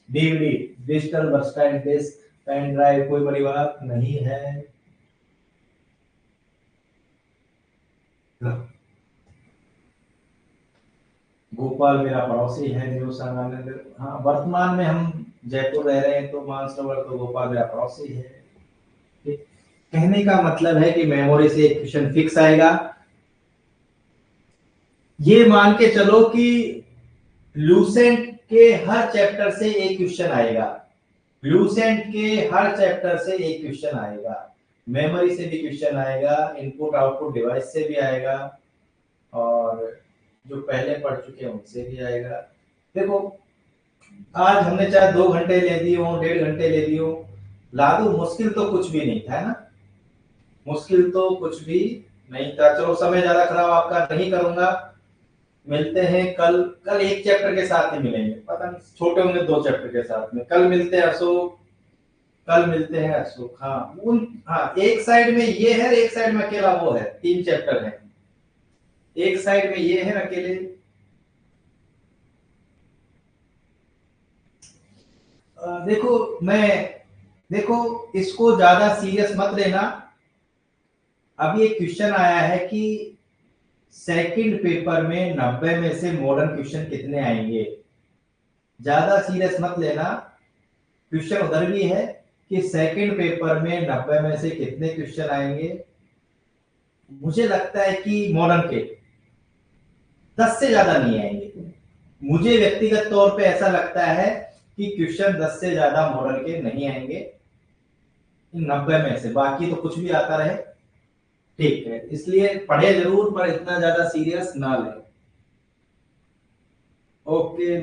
DVD digital versatile disc, pen drive कोई बड़ी बात नहीं है। भोपाल मेरा पड़ोसी है, न्यू सामान्य। हाँ, वर्तमान में हम जयपुर रह रहे हैं, तो मानसरोवर तो भोपाल मेरा पड़ोसी है। ठीक? कहने का मतलब है कि मेमोरी से एक क्वेश्चन फिक्स आएगा। ये मान के चलो कि लूसेंट के हर चैप्टर से एक क्वेश्चन आएगा, लूसेंट के हर चैप्टर से एक क्वेश्चन आएगा, मेमोरी से भी क्वेश्चन आएगा, इनपुट आउटपुट डिवाइस से भी आएगा, और जो पहले पढ़ चुके हैं उनसे भी आएगा। देखो, आज हमने चाहे 2 घंटे ले दिए हो, 1.5 घंटे ले दिए हो, लादू मुश्किल तो कुछ भी नहीं था, है ना। मुश्किल तो कुछ भी नहीं था। चलो, समय ज्यादा खराब आपका नहीं करूंगा, मिलते हैं कल। कल एक चैप्टर के साथ ही मिलेंगे, पता नहीं छोटे होंगे 2 चैप्टर के साथ में। कल मिलते हैं अशोक, कल मिलते हैं अशोक। हाँ, एक साइड में ये है, एक साइड में अकेला वो है, 3 चैप्टर है, एक साइड में ये है अकेले। देखो इसको ज्यादा सीरियस मत लेना। अभी एक क्वेश्चन आया है कि सेकंड पेपर में 90 में से मॉडर्न क्वेश्चन कितने आएंगे, ज्यादा सीरियस मत लेना। क्वेश्चन उधर भी है कि सेकंड पेपर में 90 में से कितने क्वेश्चन आएंगे। मुझे लगता है कि मॉडर्न के 10 से ज्यादा नहीं आएंगे। मुझे व्यक्तिगत तौर पे ऐसा लगता है कि क्वेश्चन 10 से ज्यादा मॉडर्न के नहीं आएंगे 90 में से, बाकी तो कुछ भी आता रहे, ठीक है। इसलिए पढ़े जरूर, पर इतना ज्यादा सीरियस ना ले। ओके।